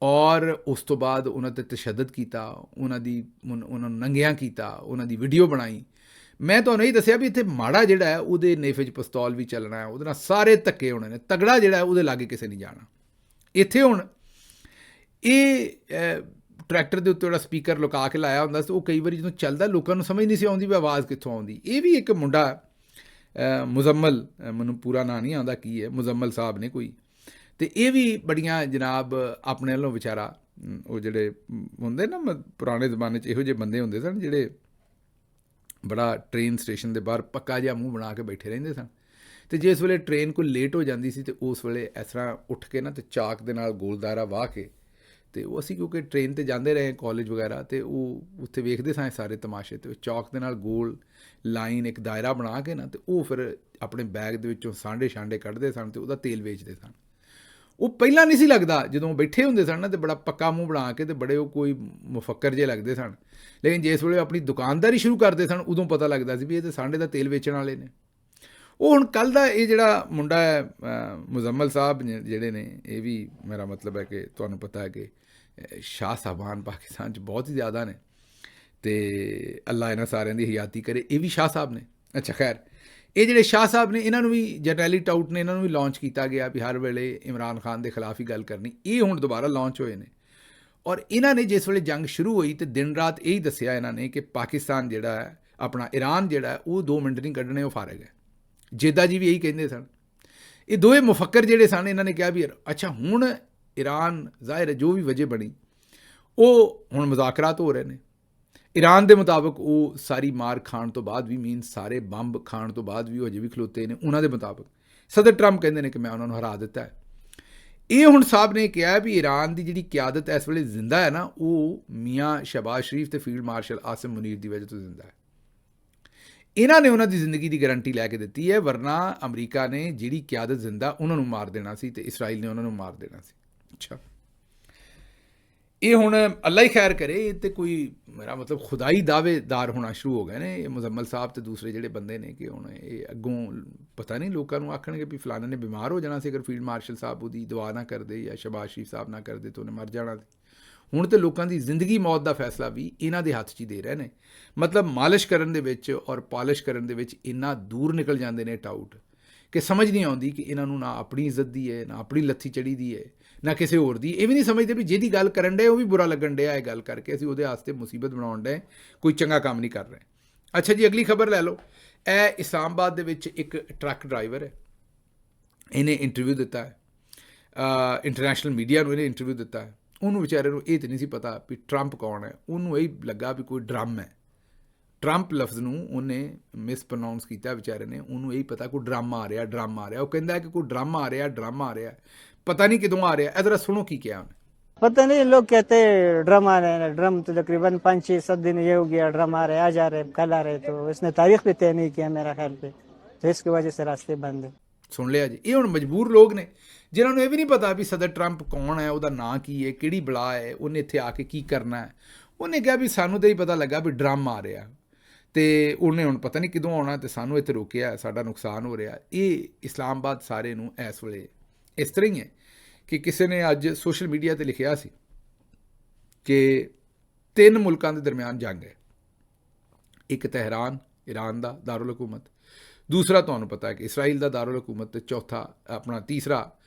ਔਰ ਉਸ ਤੋਂ ਬਾਅਦ ਉਹਨਾਂ 'ਤੇ ਤਸ਼ੱਦਦ ਕੀਤਾ, ਉਹਨਾਂ ਨੂੰ ਨੰਗਿਆਂ ਕੀਤਾ, ਉਹਨਾਂ ਦੀ ਵੀਡੀਓ ਬਣਾਈ। ਮੈਂ ਤੁਹਾਨੂੰ ਇਹ ਦੱਸਿਆ ਵੀ ਇੱਥੇ ਮਾੜਾ ਜਿਹੜਾ ਹੈ ਉਹਦੇ ਨੇਫੇ 'ਚ ਪਿਸਤੌਲ ਵੀ ਚੱਲਣਾ ਹੈ, ਉਹਦੇ ਨਾਲ ਸਾਰੇ ਧੱਕੇ ਹੋਣੇ ਨੇ, ਤਗੜਾ ਜਿਹੜਾ ਉਹਦੇ ਲਾਗੇ ਕਿਸੇ ਨਹੀਂ ਜਾਣਾ। ਇੱਥੇ ਹੁਣ ਇਹ ਟਰੈਕਟਰ ਦੇ ਉੱਤੇ ਜਿਹੜਾ ਸਪੀਕਰ ਲੁਕਾ ਕੇ ਲਾਇਆ ਹੁੰਦਾ ਸੀ, ਉਹ ਕਈ ਵਾਰੀ ਜਦੋਂ ਚੱਲਦਾ ਲੋਕਾਂ ਨੂੰ ਸਮਝ ਨਹੀਂ ਸੀ ਆਉਂਦੀ ਵੀ ਆਵਾਜ਼ ਕਿੱਥੋਂ ਆਉਂਦੀ। ਇਹ ਵੀ ਇੱਕ ਮੁੰਡਾ ਮੁਜ਼ੰਮਲ, ਮੈਨੂੰ ਪੂਰਾ ਨਾਂ ਨਹੀਂ ਆਉਂਦਾ ਕੀ ਹੈ, ਮੁਜ਼ੰਮਲ ਸਾਹਿਬ ਨੇ ਕੋਈ, ਅਤੇ ਇਹ ਵੀ ਬੜੀਆਂ ਜਨਾਬ ਆਪਣੇ ਵੱਲੋਂ ਵਿਚਾਰਾ, ਉਹ ਜਿਹੜੇ ਹੁੰਦੇ ਨਾ ਪੁਰਾਣੇ ਜ਼ਮਾਨੇ 'ਚ ਇਹੋ ਜਿਹੇ ਬੰਦੇ ਹੁੰਦੇ ਸਨ ਜਿਹੜੇ ਬੜਾ ਟ੍ਰੇਨ ਸਟੇਸ਼ਨ ਦੇ ਬਾਹਰ ਪੱਕਾ ਜਿਹਾ ਮੂੰਹ ਬਣਾ ਕੇ ਬੈਠੇ ਰਹਿੰਦੇ ਸਨ, ਅਤੇ ਜਿਸ ਵੇਲੇ ਟ੍ਰੇਨ ਕੋਈ ਲੇਟ ਹੋ ਜਾਂਦੀ ਸੀ ਅਤੇ ਉਸ ਵੇਲੇ ਇਸ ਤਰ੍ਹਾਂ ਉੱਠ ਕੇ ਨਾ ਅਤੇ ਚਾਕ ਦੇ ਨਾਲ ਗੋਲ ਦਾਇਰਾ ਵਾਹ ਕੇ, ਅਤੇ ਉਹ ਅਸੀਂ ਕਿਉਂਕਿ ਟ੍ਰੇਨ 'ਤੇ ਜਾਂਦੇ ਰਹੇ ਕਾਲਜ ਵਗੈਰਾ, ਅਤੇ ਉਹ ਉੱਥੇ ਵੇਖਦੇ ਸਾਂ ਸਾਰੇ ਤਮਾਸ਼ੇ, ਅਤੇ ਚੌਕ ਦੇ ਨਾਲ ਗੋਲ ਲਾਈਨ ਇੱਕ ਦਾਇਰਾ ਬਣਾ ਕੇ ਨਾ, ਅਤੇ ਉਹ ਫਿਰ ਆਪਣੇ ਬੈਗ ਦੇ ਵਿੱਚੋਂ ਸਾਂਡੇ ਕੱਢਦੇ ਸਨ ਅਤੇ ਉਹਦਾ ਤੇਲ ਵੇਚਦੇ ਸਨ। ਉਹ ਪਹਿਲਾਂ ਨਹੀਂ ਸੀ ਲੱਗਦਾ, ਜਦੋਂ ਬੈਠੇ ਹੁੰਦੇ ਸਨ ਨਾ ਅਤੇ ਬੜਾ ਪੱਕਾ ਮੂੰਹ ਬਣਾ ਕੇ, ਅਤੇ ਬੜੇ ਉਹ ਕੋਈ ਮੁਫੱਕਰ ਜਿਹੇ ਲੱਗਦੇ ਸਨ। ਲੇਕਿਨ ਜਿਸ ਵੇਲੇ ਆਪਣੀ ਦੁਕਾਨਦਾਰੀ ਸ਼ੁਰੂ ਕਰਦੇ ਸਨ ਉਦੋਂ ਪਤਾ ਲੱਗਦਾ ਸੀ ਵੀ ਇਹ ਤਾਂ ਸਾਂਡੇ ਦਾ ਤੇਲ ਵੇਚਣ ਵਾਲੇ ਨੇ। ਉਹ ਹੁਣ ਕੱਲ੍ਹ ਦਾ ਇਹ ਜਿਹੜਾ ਮੁੰਡਾ ਹੈ ਮੁਜ਼ੰਮਲ ਸਾਹਿਬ ਜਿਹੜੇ ਨੇ, ਇਹ ਵੀ ਮੇਰਾ ਮਤਲਬ ਹੈ ਕਿ ਤੁਹਾਨੂੰ ਪਤਾ ਹੈ ਕਿ ਸ਼ਾਹ ਸਾਹਿਬਾਨ ਪਾਕਿਸਤਾਨ 'ਚ ਬਹੁਤ ਹੀ ਜ਼ਿਆਦਾ ਨੇ, ਅਤੇ ਅੱਲਾ ਇਹਨਾਂ ਸਾਰਿਆਂ ਦੀ ਹਯਾਤੀ ਕਰੇ। ਇਹ ਵੀ ਸ਼ਾਹ ਸਾਹਿਬ ਨੇ। ਅੱਛਾ ਖੈਰ, ਇਹ ਜਿਹੜੇ ਸ਼ਾਹ ਸਾਹਿਬ ਨੇ ਇਹਨਾਂ ਨੂੰ ਵੀ ਜਰਨੈਲੀ ਟਾਊਟ ਨੇ ਇਹਨਾਂ ਨੂੰ ਵੀ ਲਾਂਚ ਕੀਤਾ ਗਿਆ ਵੀ ਹਰ ਵੇਲੇ ਇਮਰਾਨ ਖਾਨ ਦੇ ਖਿਲਾਫ ਹੀ ਗੱਲ ਕਰਨੀ। ਇਹ ਹੁਣ ਦੁਬਾਰਾ ਲਾਂਚ ਹੋਏ ਨੇ, ਔਰ ਇਹਨਾਂ ਨੇ ਜਿਸ ਵੇਲੇ ਜੰਗ ਸ਼ੁਰੂ ਹੋਈ ਤੇ ਦਿਨ ਰਾਤ ਇਹੀ ਦੱਸਿਆ ਇਹਨਾਂ ਨੇ ਕਿ ਪਾਕਿਸਤਾਨ ਜਿਹੜਾ ਹੈ ਆਪਣਾ ਈਰਾਨ ਜਿਹੜਾ ਉਹ 2 ਮਿੰਟ ਨਹੀਂ ਕੱਢਣੇ, ਉਹ ਫਾਰਗ ਹੈ। ਜੇਦਾ ਜੀ ਵੀ ਇਹੀ ਕਹਿੰਦੇ ਸਨ। ਇਹ ਦੋਵੇਂ ਮੁਫੱਕਰ ਜਿਹੜੇ ਸਨ ਇਹਨਾਂ ਨੇ ਕਿਹਾ ਵੀ ਅੱਛਾ ਹੁਣ ਈਰਾਨ ਜ਼ਾਹਿਰ ਹੈ ਜੋ ਵੀ ਵਜ੍ਹਾ ਬਣੀ ਉਹ ਹੁਣ ਮੁਜ਼ਾਕਰਾਤ ਹੋ ਰਹੇ ਨੇ। ਈਰਾਨ ਦੇ ਮੁਤਾਬਕ ਉਹ ਸਾਰੀ ਮਾਰ ਖਾਣ ਤੋਂ ਬਾਅਦ ਵੀ ਮੀਨਸ ਸਾਰੇ ਬੰਬ ਖਾਣ ਤੋਂ ਬਾਅਦ ਵੀ ਉਹ ਅਜੇ ਵੀ ਖਲੋਤੇ ਨੇ ਉਹਨਾਂ ਦੇ ਮੁਤਾਬਕ। ਸਦਰ ਟਰੰਪ ਕਹਿੰਦੇ ਨੇ ਕਿ ਮੈਂ ਉਹਨਾਂ ਨੂੰ ਹਰਾ ਦਿੱਤਾ ਹੈ। ਇਹ ਹੁਣ ਸਾਹਿਬ ਨੇ ਕਿਹਾ ਵੀ ਈਰਾਨ ਦੀ ਜਿਹੜੀ ਕਿਆਦਤ ਇਸ ਵੇਲੇ ਜ਼ਿੰਦਾ ਹੈ ਨਾ, ਉਹ ਮੀਆਂ ਸ਼ਹਬਾਜ਼ ਸ਼ਰੀਫ ਤੇ ਫੀਲਡ ਮਾਰਸ਼ਲ ਆਸਿਮ ਮੁਨੀਰ ਦੀ ਵਜ੍ਹਾ ਤੋਂ ਜ਼ਿੰਦਾ ਹੈ। ਇਹਨਾਂ ਨੇ ਉਹਨਾਂ ਦੀ ਜ਼ਿੰਦਗੀ ਦੀ ਗਾਰੰਟੀ ਲੈ ਕੇ ਦਿੱਤੀ ਹੈ, ਵਰਨਾ ਅਮਰੀਕਾ ਨੇ ਜਿਹੜੀ ਕਿਆਦਤ ਜ਼ਿੰਦਾ ਉਹਨਾਂ ਨੂੰ ਮਾਰ ਦੇਣਾ ਸੀ ਤੇ ਇਸਰਾਈਲ ਨੇ ਉਹਨਾਂ ਨੂੰ ਮਾਰ ਦੇਣਾ ਸੀ। ਅੱਛਾ, ਇਹ ਹੁਣ ਅੱਲਾ ਹੀ ਖੈਰ ਕਰੇ। ਇਹ ਤੇ ਕੋਈ ਮੇਰਾ ਮਤਲਬ ਖੁਦਾਈ ਦਾਅਵੇਦਾਰ ਹੋਣਾ ਸ਼ੁਰੂ ਹੋ ਗਏ ਨੇ ਇਹ ਮੁਜ਼ੰਮਲ ਸਾਹਿਬ ਤੇ ਦੂਸਰੇ ਜਿਹੜੇ ਬੰਦੇ ਨੇ, ਕਿ ਹੁਣ ਇਹ ਅੱਗੋਂ ਪਤਾ ਨਹੀਂ ਲੋਕਾਂ ਨੂੰ ਆਖਣਗੇ ਵੀ ਫਲਾਣੇ ਨੇ ਬਿਮਾਰ ਹੋ ਜਾਣਾ ਸੀ ਅਗਰ ਫੀਲਡ ਮਾਰਸ਼ਲ ਸਾਹਿਬ ਉਹਦੀ ਦੁਆ ਨਾ ਕਰਦੇ ਜਾਂ ਸ਼ਹਬਾਜ਼ ਸ਼ਰੀਫ ਸਾਹਿਬ ਨਾ ਕਰਦੇ ਤਾਂ ਉਹਨੇ ਮਰ ਜਾਣਾ ਸੀ। ਹੁਣ ਤੇ ਲੋਕਾਂ ਦੀ ਜ਼ਿੰਦਗੀ ਮੌਤ ਦਾ ਫੈਸਲਾ ਵੀ ਇਹਨਾਂ ਦੇ ਹੱਥ 'ਚ ਹੀ ਦੇ ਰਹੇ ਨੇ। ਮਤਲਬ ਮਾਲਿਸ਼ ਕਰਨ ਦੇ ਵਿੱਚ ਔਰ ਪਾਲਿਸ਼ ਕਰਨ ਦੇ ਵਿੱਚ ਇੰਨਾ ਦੂਰ ਨਿਕਲ ਜਾਂਦੇ ਨੇ ਟਾਊਟ ਕਿ ਸਮਝ ਨਹੀਂ ਆਉਂਦੀ ਕਿ ਇਹਨਾਂ ਨੂੰ ਨਾ ਆਪਣੀ ਇੱਜ਼ਤ ਦੀ ਹੈ, ਨਾ ਆਪਣੀ ਲੱਥੀ ਚੜੀ ਦੀ ਹੈ, ਨਾ ਕਿਸੇ ਹੋਰ ਦੀ। ਇਹ ਵੀ ਨਹੀਂ ਸਮਝਦੇ ਵੀ ਜਿਹਦੀ ਗੱਲ ਕਰਨ ਡੇ ਉਹ ਵੀ ਬੁਰਾ ਲੱਗਣ ਡਿਆ ਇਹ ਗੱਲ ਕਰਕੇ, ਅਸੀਂ ਉਹਦੇ ਵਾਸਤੇ ਮੁਸੀਬਤ ਬਣਾਉਣ ਡੇ, ਕੋਈ ਚੰਗਾ ਕੰਮ ਨਹੀਂ ਕਰ ਰਹੇ। ਅੱਛਾ ਜੀ, ਅਗਲੀ ਖਬਰ ਲੈ ਲਓ। ਇਹ ਇਸਲਾਮਾਬਾਦ ਦੇ ਵਿੱਚ ਇੱਕ ਟਰੱਕ ਡਰਾਈਵਰ ਹੈ, ਇਹਨੇ ਇੰਟਰਵਿਊ ਦਿੱਤਾ ਹੈ, ਇੰਟਰਨੈਸ਼ਨਲ ਮੀਡੀਆ ਨੂੰ ਇਹਨੇ ਇੰਟਰਵਿਊ ਦਿੱਤਾ ਹੈ। ਉਹਨੂੰ ਵਿਚਾਰੇ ਨੂੰ ਇਹ ਤਾਂ ਨਹੀਂ ਸੀ ਪਤਾ ਵੀ ਟਰੰਪ ਕੌਣ ਹੈ। ਉਹਨੂੰ ਇਹ ਲੱਗਾ ਵੀ ਕੋਈ ਡਰਮ ਹੈ। ਟਰੰਪ ਲਫ਼ਜ਼ ਨੂੰ ਉਹਨੇ ਮਿਸਪ੍ਰੋਨਾਊਂਸ ਕੀਤਾ ਵਿਚਾਰੇ ਨੇ। ਉਹਨੂੰ ਇਹ ਪਤਾ ਕੋਈ ਡਰਮ ਆ ਰਿਹਾ, ਡਰਮ ਆ ਰਿਹਾ। ਉਹ ਕਹਿੰਦਾ ਕਿ ਕੋਈ ਡਰਮ ਆ ਰਿਹਾ, ਡਰਮ ਆ ਰਿਹਾ, पता नहीं कितों आ रहा है। इधर सुनो की क्या उन्हें पता नहीं। लोग कहते हैं ड्रम आ रहे हैं, ड्रम तो तकरीबन 5-6-7 दिन ये हो गया, ड्रम आ रहे हैं, आज आ रहे हैं, कल आ रहे हैं। तो इसने तारीख भी तय नहीं किया मेरा ख्याल पे, तो इसकी वजह से रास्ते बंद है। सुन लिया जी। ये हुण मजबूर लोग ने जिन्होंने ये भी नहीं पता भी सदर ट्रंप कौन है, ਉਹਦਾ ਨਾਂ ਕੀ ਹੈ, ਕਿਹੜੀ ਬਲਾ ਹੈ, ਉਹਨੇ ਇੱਥੇ ਆ ਕੇ ਕੀ ਕਰਨਾ ਹੈ। ਉਹਨੇ ਕਿਹਾ ਵੀ ਸਾਨੂੰ ਤਾਂ ਹੀ ਪਤਾ ਲੱਗਾ ਵੀ ਡਰਮ ਆ ਰਿਹਾ ਤੇ ਉਹਨੇ ਹੁਣ ਪਤਾ ਨਹੀਂ ਕਿਦੋਂ ਆਉਣਾ ਤੇ ਸਾਨੂੰ ਇੱਥੇ ਰੋਕਿਆ, ਸਾਡਾ ਨੁਕਸਾਨ ਹੋ ਰਿਹਾ। ਇਹ ਇਸਲਾਮਾਬਾਦ ਸਾਰੇ ਨੂੰ ਇਸ ਵੇਲੇ ਇਸ ਤਰ੍ਹਾਂ ਹੀ ਹੈ ਕਿ ਕਿਸੇ ਨੇ ਅੱਜ ਸੋਸ਼ਲ ਮੀਡੀਆ 'ਤੇ ਲਿਖਿਆ ਸੀ ਕਿ 3 ਮੁਲਕਾਂ ਦੇ ਦਰਮਿਆਨ ਜੰਗ ਹੈ। ਇੱਕ ਤਹਿਰਾਨ ਈਰਾਨ ਦਾ ਦਾਰੁਲ ਹਕੂਮਤ, ਦੂਸਰਾ ਤੁਹਾਨੂੰ ਪਤਾ ਹੈ ਕਿ ਇਸਰਾਈਲ ਦਾ ਦਾਰੁਲ ਹਕੂਮਤ, ਤੇ ਚੌਥਾ ਆਪਣਾ ਤੀਸਰਾ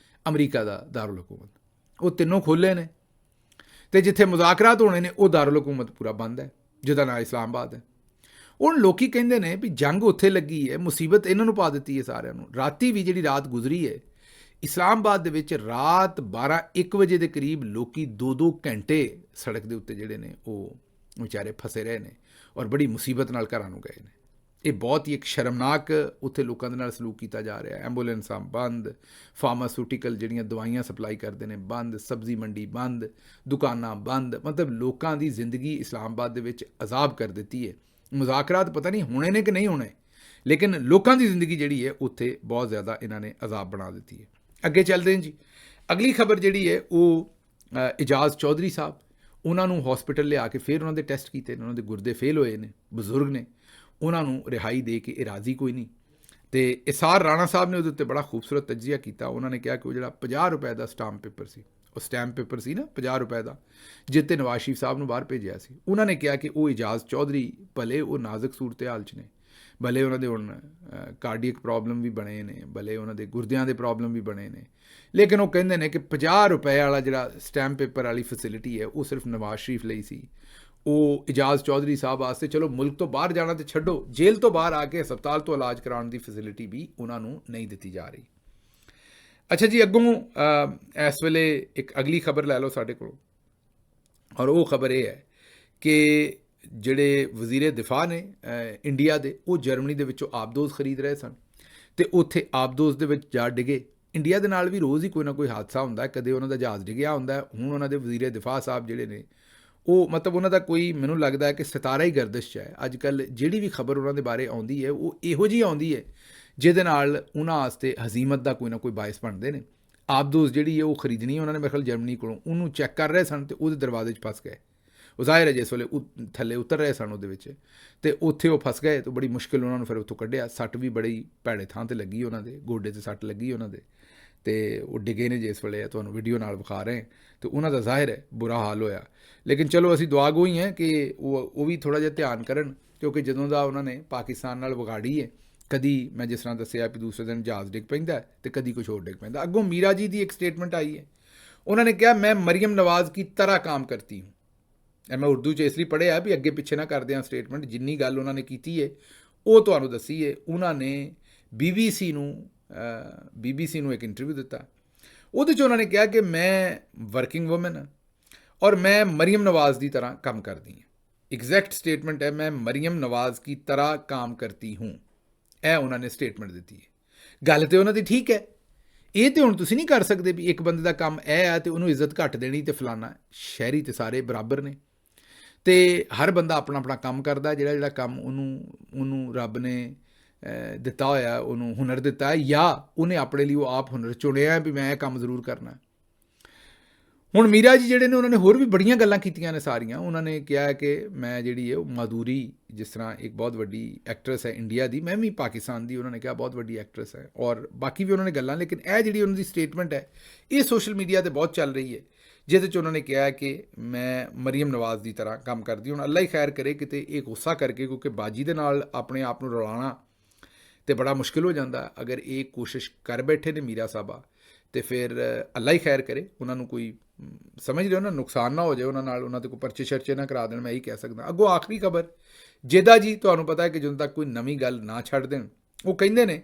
ਅਮਰੀਕਾ ਦਾ ਦਾਰੁਲ ਹਕੂਮਤ। ਉਹ ਤਿੰਨੋਂ ਖੋਲ੍ਹੇ ਨੇ ਅਤੇ ਜਿੱਥੇ ਮੁਜ਼ਾਕਰਾਤ ਹੋਣੇ ਨੇ ਉਹ ਦਾਰੁਲ ਹਕੂਮਤ ਪੂਰਾ ਬੰਦ ਹੈ, ਜਿਹਦਾ ਨਾਂ ਇਸਲਾਮਾਬਾਦ ਹੈ। ਹੁਣ ਲੋਕੀ ਕਹਿੰਦੇ ਨੇ ਵੀ ਜੰਗ ਉੱਥੇ ਲੱਗੀ ਹੈ, ਮੁਸੀਬਤ ਇਹਨਾਂ ਨੂੰ ਪਾ ਦਿੱਤੀ ਹੈ ਸਾਰਿਆਂ ਨੂੰ। ਰਾਤੀ ਵੀ ਜਿਹੜੀ ਰਾਤ ਗੁਜ਼ਰੀ ਹੈ ਇਸਲਾਮਾਬਾਦ ਦੇ ਵਿੱਚ, ਰਾਤ 12-1 ਵਜੇ ਦੇ ਕਰੀਬ ਲੋਕੀ 2-2 ਘੰਟੇ ਸੜਕ ਦੇ ਉੱਤੇ ਜਿਹੜੇ ਨੇ ਉਹ ਵਿਚਾਰੇ ਫਸੇ ਰਹੇ ਨੇ ਔਰ ਬੜੀ ਮੁਸੀਬਤ ਨਾਲ ਘਰਾਂ ਨੂੰ ਗਏ ਨੇ। ਇਹ ਬਹੁਤ ਹੀ ਇੱਕ ਸ਼ਰਮਨਾਕ ਉੱਥੇ ਲੋਕਾਂ ਦੇ ਨਾਲ ਸਲੂਕ ਕੀਤਾ ਜਾ ਰਿਹਾ। ਐਂਬੂਲੈਂਸਾਂ ਬੰਦ, ਫਾਰਮਾਸਿਊਟੀਕਲ ਜਿਹੜੀਆਂ ਦਵਾਈਆਂ ਸਪਲਾਈ ਕਰਦੇ ਨੇ ਬੰਦ, ਸਬਜ਼ੀ ਮੰਡੀ ਬੰਦ, ਦੁਕਾਨਾਂ ਬੰਦ। ਮਤਲਬ ਲੋਕਾਂ ਦੀ ਜ਼ਿੰਦਗੀ ਇਸਲਾਮਾਬਾਦ ਦੇ ਵਿੱਚ ਅਜ਼ਾਬ ਕਰ ਦਿੱਤੀ ਹੈ। ਮੁਜ਼ਾਕਰਾਤ ਪਤਾ ਨਹੀਂ ਹੋਣੇ ਨੇ ਕਿ ਨਹੀਂ ਹੋਣੇ, ਲੇਕਿਨ ਲੋਕਾਂ ਦੀ ਜ਼ਿੰਦਗੀ ਜਿਹੜੀ ਹੈ ਉੱਥੇ ਬਹੁਤ ਜ਼ਿਆਦਾ ਇਹਨਾਂ ਨੇ ਅਜ਼ਾਬ ਬਣਾ ਦਿੱਤੀ ਹੈ। ਅੱਗੇ ਚੱਲਦੇ ਹਾਂ ਜੀ। ਅਗਲੀ ਖਬਰ ਜਿਹੜੀ ਹੈ ਉਹ ਇਜਾਜ਼ ਚੌਧਰੀ ਸਾਹਿਬ, ਉਹਨਾਂ ਨੂੰ ਹਸਪੀਟਲ ਲਿਆ ਕੇ ਫਿਰ ਉਹਨਾਂ ਦੇ ਟੈਸਟ ਕੀਤੇ ਨੇ, ਉਹਨਾਂ ਦੇ ਗੁਰਦੇ ਫੇਲ ਹੋਏ ਨੇ, ਬਜ਼ੁਰਗ ਨੇ, ਉਹਨਾਂ ਨੂੰ ਰਿਹਾਈ ਦੇ ਕੇ ਇਹ ਰਾਜ਼ੀ ਕੋਈ ਨਹੀਂ। ਅਤੇ ਇਸਾਰ ਰਾਣਾ ਸਾਹਿਬ ਨੇ ਉਹਦੇ ਉੱਤੇ ਬੜਾ ਖੂਬਸੂਰਤ ਤਜਜ਼ੀਆ ਕੀਤਾ। ਉਹਨਾਂ ਨੇ ਕਿਹਾ ਕਿ ਉਹ ਜਿਹੜਾ 50 ਰੁਪਏ ਦਾ ਸਟੈਂਪ ਪੇਪਰ ਸੀ, ਉਹ ਸਟੈਂਪ ਪੇਪਰ ਸੀ ਨਾ 50 ਰੁਪਏ ਦਾ, ਜਿੱਤੇ ਨਵਾਜ਼ ਸ਼ਰੀਫ ਸਾਹਿਬ ਨੂੰ ਬਾਹਰ ਭੇਜਿਆ ਸੀ। ਉਹਨਾਂ ਨੇ ਕਿਹਾ ਕਿ ਉਹ ਇਜਾਜ਼ ਚੌਧਰੀ ਭਲੇ ਉਹ ਨਾਜ਼ੁਕ ਸੂਰਤ ਹਾਲ 'ਚ ਨੇ, ਭਲੇ ਉਹਨਾਂ ਦੇ ਹੁਣ ਕਾਰਡੀਅਕ ਪ੍ਰੋਬਲਮ ਵੀ ਬਣੇ ਨੇ, ਭਲੇ ਉਹਨਾਂ ਦੇ ਗੁਰਦਿਆਂ ਦੇ ਪ੍ਰੋਬਲਮ ਵੀ ਬਣੇ ਨੇ, ਲੇਕਿਨ ਉਹ ਕਹਿੰਦੇ ਨੇ ਕਿ 50 ਰੁਪਏ ਵਾਲਾ ਜਿਹੜਾ ਸਟੈਂਪ ਪੇਪਰ ਵਾਲੀ ਫੈਸਿਲਿਟੀ ਹੈ ਉਹ ਸਿਰਫ ਨਵਾਜ਼ ਸ਼ਰੀਫ ਲਈ ਸੀ। ਉਹ ਇਜਾਜ਼ ਚੌਧਰੀ ਸਾਹਿਬ ਵਾਸਤੇ ਚਲੋ ਮੁਲਕ ਤੋਂ ਬਾਹਰ ਜਾਣਾ ਤੇ ਛੱਡੋ, ਜੇਲ੍ਹ ਤੋਂ ਬਾਹਰ ਆ ਕੇ ਹਸਪਤਾਲ ਤੋਂ ਇਲਾਜ ਕਰਾਉਣ ਦੀ ਫੈਸਿਲਿਟੀ ਵੀ ਉਹਨਾਂ ਨੂੰ ਨਹੀਂ ਦਿੱਤੀ ਜਾ ਰਹੀ। ਅੱਛਾ ਜੀ, ਅੱਗੋਂ ਇਸ ਵੇਲੇ ਇੱਕ ਅਗਲੀ ਖਬਰ ਲੈ ਲਓ ਸਾਡੇ ਕੋਲ, ਔਰ ਉਹ ਖਬਰ ਇਹ ਹੈ ਕਿ ਜਿਹੜੇ ਵਜ਼ੀਰ ਦਿਫਾ ਨੇ ਇੰਡੀਆ ਦੇ, ਉਹ ਜਰਮਨੀ ਦੇ ਵਿੱਚੋਂ ਆਬਦੋਜ਼ ਖਰੀਦ ਰਹੇ ਸਨ ਅਤੇ ਉੱਥੇ ਆਬਦੋਜ਼ ਦੇ ਵਿੱਚ ਜਾ ਡਿੱਗੇ। ਇੰਡੀਆ ਦੇ ਨਾਲ ਵੀ ਰੋਜ਼ ਹੀ ਕੋਈ ਨਾ ਕੋਈ ਹਾਦਸਾ ਹੁੰਦਾ, ਕਦੇ ਉਹਨਾਂ ਦਾ ਜਹਾਜ਼ ਡਿੱਗਿਆ ਹੁੰਦਾ। ਹੁਣ ਉਹਨਾਂ ਦੇ ਵਜ਼ੀਰ ਦਿਫਾ ਸਾਹਿਬ ਜਿਹੜੇ ਨੇ ਉਹ ਮਤਲਬ ਉਹਨਾਂ ਦਾ ਕੋਈ, ਮੈਨੂੰ ਲੱਗਦਾ ਹੈ ਕਿ ਸਿਤਾਰਾ ਹੀ ਗਰਦਿਸ਼ 'ਚ ਹੈ। ਅੱਜ ਕੱਲ੍ਹ ਜਿਹੜੀ ਵੀ ਖਬਰ ਉਹਨਾਂ ਦੇ ਬਾਰੇ ਆਉਂਦੀ ਹੈ ਉਹ ਇਹੋ ਜਿਹੀ ਆਉਂਦੀ ਹੈ ਜਿਹਦੇ ਨਾਲ ਉਹਨਾਂ ਵਾਸਤੇ ਹਜ਼ੀਮਤ ਦਾ ਕੋਈ ਨਾ ਕੋਈ ਬਾਇਸ ਬਣਦੇ ਨੇ। ਆਬਦੋਜ਼ ਜਿਹੜੀ ਹੈ ਉਹ ਖਰੀਦਣੀ ਉਹਨਾਂ ਨੇ ਮੇਰੇ ਖਿਆਲ ਜਰਮਨੀ ਕੋਲੋਂ, ਉਹਨੂੰ ਚੈੱਕ ਕਰ ਰਹੇ ਸਨ ਅਤੇ ਉਹਦੇ ਦਰਵਾਜ਼ੇ 'ਚ ਫਸ ਗਏ। ਉਹ ਜ਼ਾਹਿਰ ਹੈ ਜਿਸ ਵੇਲੇ ਥੱਲੇ ਉਤਰ ਰਹੇ ਸਨ ਉਹਦੇ ਵਿੱਚ, ਅਤੇ ਉੱਥੇ ਉਹ ਫਸ ਗਏ, ਤਾਂ ਬੜੀ ਮੁਸ਼ਕਿਲ ਉਹਨਾਂ ਨੂੰ ਫਿਰ ਉੱਥੋਂ ਕੱਢਿਆ। ਸੱਟ ਵੀ ਬੜੀ ਭੈੜੇ ਥਾਂ 'ਤੇ ਲੱਗੀ ਉਹਨਾਂ ਦੇ, ਗੋਡੇ 'ਤੇ ਸੱਟ ਲੱਗੀ ਉਹਨਾਂ ਦੇ, ਅਤੇ ਉਹ ਡਿੱਗੇ ਨੇ ਜਿਸ ਵੇਲੇ, ਤੁਹਾਨੂੰ ਵੀਡੀਓ ਨਾਲ ਵਿਖਾ ਰਹੇ, ਅਤੇ ਉਹਨਾਂ ਦਾ ਜ਼ਾਹਿਰ ਹੈ ਬੁਰਾ ਹਾਲ ਹੋਇਆ। ਲੇਕਿਨ ਚਲੋ ਅਸੀਂ ਦੁਆ ਗੋ ਹੀ ਹੈ ਕਿ ਉਹ ਵੀ ਥੋੜ੍ਹਾ ਜਿਹਾ ਧਿਆਨ ਕਰਨ, ਕਿਉਂਕਿ ਜਦੋਂ ਦਾ ਉਹਨਾਂ ਨੇ ਪਾਕਿਸਤਾਨ ਨਾਲ ਵਿਗਾੜੀ ਹੈ, ਕਦੀ ਮੈਂ ਜਿਸ ਤਰ੍ਹਾਂ ਦੱਸਿਆ ਵੀ ਦੂਸਰੇ ਦਿਨ ਜਹਾਜ਼ ਡਿੱਗ ਪੈਂਦਾ ਅਤੇ ਕਦੀ ਕੁਛ ਹੋਰ ਡਿੱਗ ਪੈਂਦਾ। ਅੱਗੋਂ ਮੀਰਾ ਜੀ ਦੀ ਇੱਕ ਸਟੇਟਮੈਂਟ ਆਈ ਹੈ, ਉਹਨਾਂ ਨੇ ਕਿਹਾ ਮੈਂ ਮਰੀਮ ਨਵਾਜ਼ ਕੀ ਤਰ੍ਹਾਂ ਕੰਮ ਕਰਤੀ ਹੂੰ। ਇਹ ਮੈਂ ਉਰਦੂ 'ਚ ਇਸ ਲਈ ਪੜ੍ਹਿਆ ਵੀ ਅੱਗੇ ਪਿੱਛੇ ਨਾ ਕਰਦੇ ਹਾਂ ਸਟੇਟਮੈਂਟ, ਜਿੰਨੀ ਗੱਲ ਉਹਨਾਂ ਨੇ ਕੀਤੀ ਹੈ ਉਹ ਤੁਹਾਨੂੰ ਦੱਸੀ ਹੈ। ਉਹਨਾਂ ਨੇ BBC ਨੂੰ ਇੱਕ ਇੰਟਰਵਿਊ ਦਿੱਤਾ, ਉਹਦੇ 'ਚ ਉਹਨਾਂ ਨੇ ਕਿਹਾ ਕਿ ਮੈਂ ਵਰਕਿੰਗ ਵੂਮਨ ਹਾਂ ਔਰ ਮੈਂ ਮਰੀਮ ਨਵਾਜ਼ ਦੀ ਤਰ੍ਹਾਂ ਕੰਮ ਕਰਦੀ ਹਾਂ। ਐਗਜ਼ੈਕਟ ਸਟੇਟਮੈਂਟ ਹੈ, ਮੈਂ ਮਰੀਮ ਨਵਾਜ਼ ਕੀ ਤਰ੍ਹਾਂ ਕੰਮ ਕਰਤੀ ਹੂੰ, ਇਹ ਉਹਨਾਂ ਨੇ ਸਟੇਟਮੈਂਟ ਦਿੱਤੀ ਹੈ। ਗੱਲ ਤਾਂ ਉਹਨਾਂ ਦੀ ਠੀਕ ਹੈ, ਇਹ ਤਾਂ ਹੁਣ ਤੁਸੀਂ ਨਹੀਂ ਕਰ ਸਕਦੇ ਵੀ ਇੱਕ ਬੰਦੇ ਦਾ ਕੰਮ ਇਹ ਹੈ ਅਤੇ ਉਹਨੂੰ ਇੱਜ਼ਤ ਘੱਟ ਦੇਣੀ ਅਤੇ ਫਲਾਨਾ। ਸ਼ਹਿਰੀ ਤਾਂ ਸਾਰੇ ਬਰਾਬਰ ਨੇ, ਅਤੇ ਹਰ ਬੰਦਾ ਆਪਣਾ ਆਪਣਾ ਕੰਮ ਕਰਦਾ, ਜਿਹੜਾ ਕੰਮ ਉਹਨੂੰ ਰੱਬ ਨੇ ਦਿੱਤਾ ਹੋਇਆ, ਉਹਨੂੰ ਹੁਨਰ ਦਿੱਤਾ ਹੈ, ਜਾਂ ਉਹਨੇ ਆਪਣੇ ਲਈ ਉਹ ਆਪ ਹੁਨਰ ਚੁਣਿਆ ਵੀ ਮੈਂ ਇਹ ਕੰਮ ਜ਼ਰੂਰ ਕਰਨਾ। ਹੁਣ ਮੀਰਾ ਜੀ ਜਿਹੜੇ ਨੇ ਉਹਨਾਂ ਨੇ ਹੋਰ ਵੀ ਬੜੀਆਂ ਗੱਲਾਂ ਕੀਤੀਆਂ ਨੇ ਸਾਰੀਆਂ। ਉਹਨਾਂ ਨੇ ਕਿਹਾ ਕਿ ਮੈਂ ਜਿਹੜੀ ਹੈ ਉਹ ਮਾਧੁਰੀ, ਜਿਸ ਤਰ੍ਹਾਂ ਇੱਕ ਬਹੁਤ ਵੱਡੀ ਐਕਟਰੈਸ ਹੈ ਇੰਡੀਆ ਦੀ, ਮੈਂ ਵੀ ਪਾਕਿਸਤਾਨ ਦੀ, ਉਹਨਾਂ ਨੇ ਕਿਹਾ ਬਹੁਤ ਵੱਡੀ ਐਕਟਰੈਸ ਹੈ, ਔਰ ਬਾਕੀ ਵੀ ਉਹਨਾਂ ਨੇ ਗੱਲਾਂ। ਲੇਕਿਨ ਇਹ ਜਿਹੜੀ ਉਹਨਾਂ ਦੀ ਸਟੇਟਮੈਂਟ ਹੈ ਇਹ ਸੋਸ਼ਲ ਮੀਡੀਆ 'ਤੇ ਬਹੁਤ ਚੱਲ ਰਹੀ ਹੈ, ਜਿਹਦੇ 'ਚ ਉਹਨਾਂ ਨੇ ਕਿਹਾ ਕਿ ਮੈਂ ਮਰੀਮ ਨਵਾਜ਼ ਦੀ ਤਰ੍ਹਾਂ ਕੰਮ ਕਰਦੀ। ਹੁਣ ਅੱਲਾ ਹੀ ਖੈਰ ਕਰੇ ਕਿਤੇ ਇਹ ਗੁੱਸਾ ਕਰਕੇ, ਕਿਉਂਕਿ ਬਾਜੀ ਦੇ ਨਾਲ ਆਪਣੇ ਆਪ ਨੂੰ ਰਲਾਉਣਾ ਤੇ ਬੜਾ ਮੁਸ਼ਕਿਲ ਹੋ ਜਾਂਦਾ। ਅਗਰ ਇਹ ਕੋਸ਼ਿਸ਼ ਕਰ ਬੈਠੇ ਨੇ ਮੀਰਾ ਸਾਹਿਬਾ, ਤੇ ਫਿਰ ਅੱਲਾ ਹੀ ਖੈਰ ਕਰੇ, ਉਹਨਾਂ ਨੂੰ ਕੋਈ ਸਮਝ ਲਿਓ ਨਾ ਨੁਕਸਾਨ ਨਾ ਹੋ ਜਾਏ ਉਹਨਾਂ ਨਾਲ, ਉਹਨਾਂ 'ਤੇ ਕੋਈ ਪਰਚੇ ਸ਼ਰਚੇ ਨਾ ਕਰਾ ਦੇਣ, ਮੈਂ ਇਹੀ ਕਹਿ ਸਕਦਾ। ਅੱਗੋਂ ਆਖਰੀ ਖਬਰ, ਜੇਦਾ ਜੀ ਤੁਹਾਨੂੰ ਪਤਾ ਹੈ ਕਿ ਜਦੋਂ ਤੱਕ ਕੋਈ ਨਵੀਂ ਗੱਲ ਨਾ ਛੱਡ ਦੇਣ, ਉਹ ਕਹਿੰਦੇ ਨੇ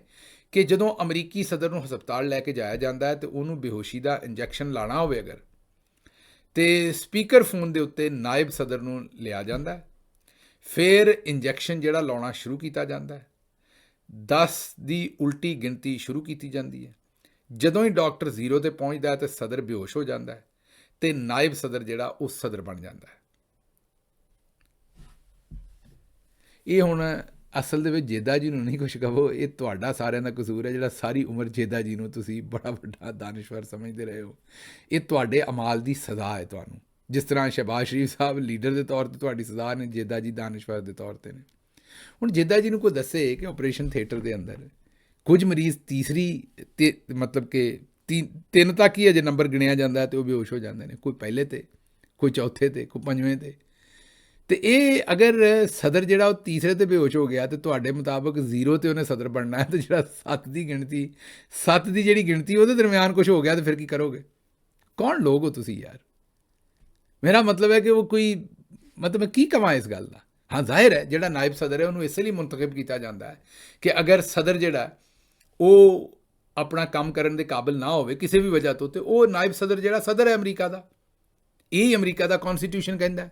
ਕਿ ਜਦੋਂ ਅਮਰੀਕੀ ਸਦਰ ਨੂੰ ਹਸਪਤਾਲ ਲੈ ਕੇ ਜਾਇਆ ਜਾਂਦਾ ਹੈ ਅਤੇ ਉਹਨੂੰ ਬੇਹੋਸ਼ੀ ਦਾ ਇੰਜੈਕਸ਼ਨ ਲਾਣਾ ਹੋਵੇ ਅਗਰ, ਅਤੇ ਸਪੀਕਰ ਫੋਨ ਦੇ ਉੱਤੇ ਨਾਇਬ ਸਦਰ ਨੂੰ ਲਿਆ ਜਾਂਦਾ ਹੈ, ਫਿਰ ਇੰਜੈਕਸ਼ਨ ਜਿਹੜਾ ਲਾਉਣਾ ਸ਼ੁਰੂ ਕੀਤਾ ਜਾਂਦਾ ਹੈ, 10 ਦੀ ਉਲਟੀ ਗਿਣਤੀ ਸ਼ੁਰੂ ਕੀਤੀ ਜਾਂਦੀ ਹੈ। ਜਦੋਂ ਹੀ ਡਾਕਟਰ 0 'ਤੇ ਪਹੁੰਚਦਾ ਹੈ ਤਾਂ ਸਦਰ ਬੇਹੋਸ਼ ਹੋ ਜਾਂਦਾ ਹੈ, ਅਤੇ ਨਾਇਬ ਸਦਰ ਜਿਹੜਾ ਉਹ ਸਦਰ ਬਣ ਜਾਂਦਾ ਹੈ। ਇਹ ਹੁਣ ਅਸਲ ਦੇ ਵਿੱਚ ਜੇਦਾ ਜੀ ਨੂੰ ਨਹੀਂ ਕੁਛ ਕਹੋ, ਇਹ ਤੁਹਾਡਾ ਸਾਰਿਆਂ ਦਾ ਕਸੂਰ ਹੈ, ਜਿਹੜਾ ਸਾਰੀ ਉਮਰ ਜੇਦਾ ਜੀ ਨੂੰ ਤੁਸੀਂ ਬੜਾ ਵੱਡਾ ਦਾਨਿਸ਼ਵਰ ਸਮਝਦੇ ਰਹੇ ਹੋ। ਇਹ ਤੁਹਾਡੇ ਅਮਾਲ ਦੀ ਸਜ਼ਾ ਹੈ ਤੁਹਾਨੂੰ, ਜਿਸ ਤਰ੍ਹਾਂ ਸ਼ਹਿਬਾਜ਼ ਸ਼ਰੀਫ ਸਾਹਿਬ ਲੀਡਰ ਦੇ ਤੌਰ 'ਤੇ ਤੁਹਾਡੀ ਸਜ਼ਾ ਨੇ, ਜੇਦਾ ਜੀ ਦਾਨਿਸ਼ਵਰ ਦੇ ਤੌਰ 'ਤੇ ਨੇ। ਹੁਣ ਜੇਦਾ ਜੀ ਨੂੰ ਕੋਈ ਦੱਸੇ ਕਿ ਆਪਰੇਸ਼ਨ ਥੀਏਟਰ ਦੇ ਅੰਦਰ ਕੁਝ ਮਰੀਜ਼ ਮਤਲਬ ਕਿ 3 ਤੱਕ ਹੀ ਅਜੇ ਨੰਬਰ ਗਿਣਿਆ ਜਾਂਦਾ ਅਤੇ ਉਹ ਬੇਹੋਸ਼ ਹੋ ਜਾਂਦੇ ਨੇ, ਕੋਈ ਪਹਿਲੇ 'ਤੇ, ਕੋਈ ਚੌਥੇ 'ਤੇ, ਕੋਈ 5ਵੇਂ 'ਤੇ। ਅਤੇ ਇਹ ਅਗਰ ਸਦਰ ਜਿਹੜਾ ਉਹ ਤੀਸਰੇ 'ਤੇ ਬੇਹੋਸ਼ ਹੋ ਗਿਆ, ਅਤੇ ਤੁਹਾਡੇ ਮੁਤਾਬਕ 0 'ਤੇ ਉਹਨੇ ਸਦਰ ਬਣਨਾ ਹੈ, ਅਤੇ ਜਿਹੜਾ 7 ਦੀ ਜਿਹੜੀ ਗਿਣਤੀ ਉਹਦੇ ਦਰਮਿਆਨ ਕੁਛ ਹੋ ਗਿਆ, ਤਾਂ ਫਿਰ ਕੀ ਕਰੋਗੇ? ਕੌਣ ਲੋਕ ਹੋ ਤੁਸੀਂ ਯਾਰ? ਮੇਰਾ ਮਤਲਬ ਹੈ ਕਿ ਉਹ ਕੋਈ ਮਤਲਬ ਮੈਂ ਕੀ ਕਵਾਂ ਇਸ ਗੱਲ ਦਾ। ਹਾਂ, ਜ਼ਾਹਿਰ ਹੈ ਜਿਹੜਾ ਨਾਇਬ ਸਦਰ ਹੈ ਉਹਨੂੰ ਇਸ ਲਈ ਮੁੰਤਖਬ ਕੀਤਾ ਜਾਂਦਾ ਹੈ ਕਿ ਅਗਰ ਸਦਰ ਜਿਹੜਾ ਉਹ ਆਪਣਾ ਕੰਮ ਕਰਨ ਦੇ ਕਾਬਿਲ ਨਾ ਹੋਵੇ ਕਿਸੇ ਵੀ ਵਜ੍ਹਾ ਤੋਂ, ਅਤੇ ਉਹ ਨਾਇਬ ਸਦਰ ਜਿਹੜਾ ਸਦਰ ਹੈ ਅਮਰੀਕਾ ਦਾ, ਇਹ ਅਮਰੀਕਾ ਦਾ ਕੌਨਸਟੀਟਿਊਸ਼ਨ ਕਹਿੰਦਾ ਹੈ।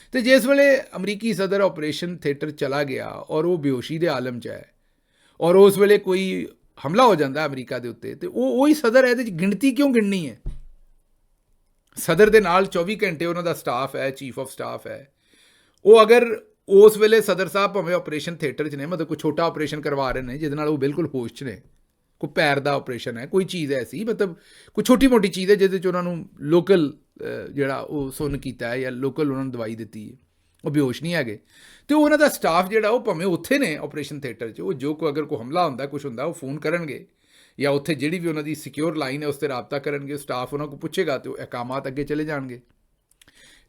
ਅਤੇ ਜਿਸ ਵੇਲੇ ਅਮਰੀਕੀ ਸਦਰ ਆਪਰੇਸ਼ਨ ਥੀਏਟਰ ਚਲਾ ਗਿਆ ਔਰ ਉਹ ਬੇਹੋਸ਼ੀ ਦੇ ਆਲਮ 'ਚ ਹੈ, ਔਰ ਉਸ ਵੇਲੇ ਕੋਈ ਹਮਲਾ ਹੋ ਜਾਂਦਾ ਅਮਰੀਕਾ ਦੇ ਉੱਤੇ, ਅਤੇ ਉਹੀ ਸਦਰ ਹੈ। ਇਹਦੇ 'ਚ ਗਿਣਤੀ ਕਿਉਂ ਗਿਣਨੀ ਹੈ? ਸਦਰ ਦੇ ਨਾਲ 24 ਘੰਟੇ ਉਹਨਾਂ ਦਾ ਸਟਾਫ ਹੈ, ਚੀਫ ਆਫ ਸਟਾਫ ਹੈ। ਉਹ ਅਗਰ ਉਸ ਵੇਲੇ ਸਦਰ ਸਾਹਿਬ ਭਾਵੇਂ ਆਪਰੇਸ਼ਨ ਥੀਏਟਰ 'ਚ ਨੇ, ਮਤਲਬ ਕੋਈ ਛੋਟਾ ਆਪਰੇਸ਼ਨ ਕਰਵਾ ਰਹੇ ਨੇ ਜਿਹਦੇ ਨਾਲ ਉਹ ਬਿਲਕੁਲ ਹੋਸ਼ 'ਚ ਨੇ, ਕੋਈ ਪੈਰ ਦਾ ਆਪਰੇਸ਼ਨ ਹੈ, ਕੋਈ ਚੀਜ਼ ਐਸੀ, ਮਤਲਬ ਕੋਈ ਛੋਟੀ ਮੋਟੀ ਚੀਜ਼ ਹੈ ਜਿਹਦੇ 'ਚ ਉਹਨਾਂ ਨੂੰ ਲੋਕਲ ਜਿਹੜਾ ਉਹ ਸੁੰਨ ਕੀਤਾ ਹੈ ਜਾਂ ਲੋਕਲ ਉਹਨਾਂ ਨੂੰ ਦਵਾਈ ਦਿੱਤੀ ਹੈ, ਉਹ ਬੇਹੋਸ਼ ਨਹੀਂ ਹੈਗੇ, ਅਤੇ ਉਹਨਾਂ ਦਾ ਸਟਾਫ ਜਿਹੜਾ ਉਹ ਭਾਵੇਂ ਉੱਥੇ ਨੇ ਆਪਰੇਸ਼ਨ ਥੀਏਟਰ 'ਚ, ਉਹ ਜੋ ਕੋਈ ਅਗਰ ਕੋਈ ਹਮਲਾ ਹੁੰਦਾ, ਕੁਛ ਹੁੰਦਾ, ਉਹ ਫੋਨ ਕਰਨਗੇ ਜਾਂ ਉੱਥੇ ਜਿਹੜੀ ਵੀ ਉਹਨਾਂ ਦੀ ਸਿਕਿਉਰ ਲਾਈਨ ਹੈ ਉਸ 'ਤੇ ਰਾਬਤਾ ਕਰਨਗੇ, ਸਟਾਫ ਉਹਨਾਂ ਕੋਲ ਪੁੱਛੇਗਾ ਅਤੇ ਉਹ ਅਹਿਕਾਮਾਤ ਅੱਗੇ ਚਲੇ ਜਾਣਗੇ।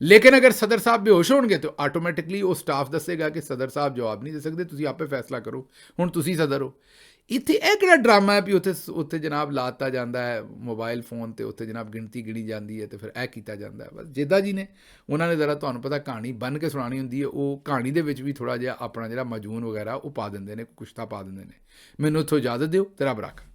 ਲੇਕਿਨ ਅਗਰ ਸਦਰ ਸਾਹਿਬ ਬੇਹੋਸ਼ ਹੋਣਗੇ ਤਾਂ ਆਟੋਮੈਟਿਕਲੀ ਉਹ ਸਟਾਫ ਦੱਸੇਗਾ ਕਿ ਸਦਰ ਸਾਹਿਬ ਜਵਾਬ ਨਹੀਂ ਦੇ ਸਕਦੇ, ਤੁਸੀਂ ਆਪੇ ਫੈਸਲਾ ਕਰੋ, ਹੁਣ ਤੁਸੀਂ ਸਦਰ ਹੋ। ਇੱਥੇ ਇਹ ਕਿਹੜਾ ਡਰਾਮਾ ਹੈ ਵੀ ਉੱਥੇ ਜਨਾਬ ਲਾਤਾ ਜਾਂਦਾ ਹੈ ਮੋਬਾਈਲ ਫੋਨ 'ਤੇ, ਉੱਥੇ ਜਨਾਬ ਗਿਣਤੀ ਗਿਣੀ ਜਾਂਦੀ ਹੈ ਅਤੇ ਫਿਰ ਇਹ ਕੀਤਾ ਜਾਂਦਾ ਹੈ। ਬਸ ਜੇਦਾ ਜੀ ਨੇ ਉਹਨਾਂ ਨੇ ਜ਼ਰਾ ਤੁਹਾਨੂੰ ਪਤਾ ਕਹਾਣੀ ਬੰਨ੍ਹ ਕੇ ਸੁਣਾਉਣੀ ਹੁੰਦੀ ਹੈ, ਉਹ ਕਹਾਣੀ ਦੇ ਵਿੱਚ ਵੀ ਥੋੜ੍ਹਾ ਜਿਹਾ ਆਪਣਾ ਜਿਹੜਾ ਮਜੂਨ ਵਗੈਰਾ ਉਹ ਪਾ ਦਿੰਦੇ ਨੇ, ਕੁਛ ਤਾਂ ਪਾ ਦਿੰਦੇ ਨੇ। ਮੈਨੂੰ ਇੱਥੋਂ ਇਜਾਜ਼ਤ ਦਿਓ ਤੇ ਰੱਬ ਰੱਖ।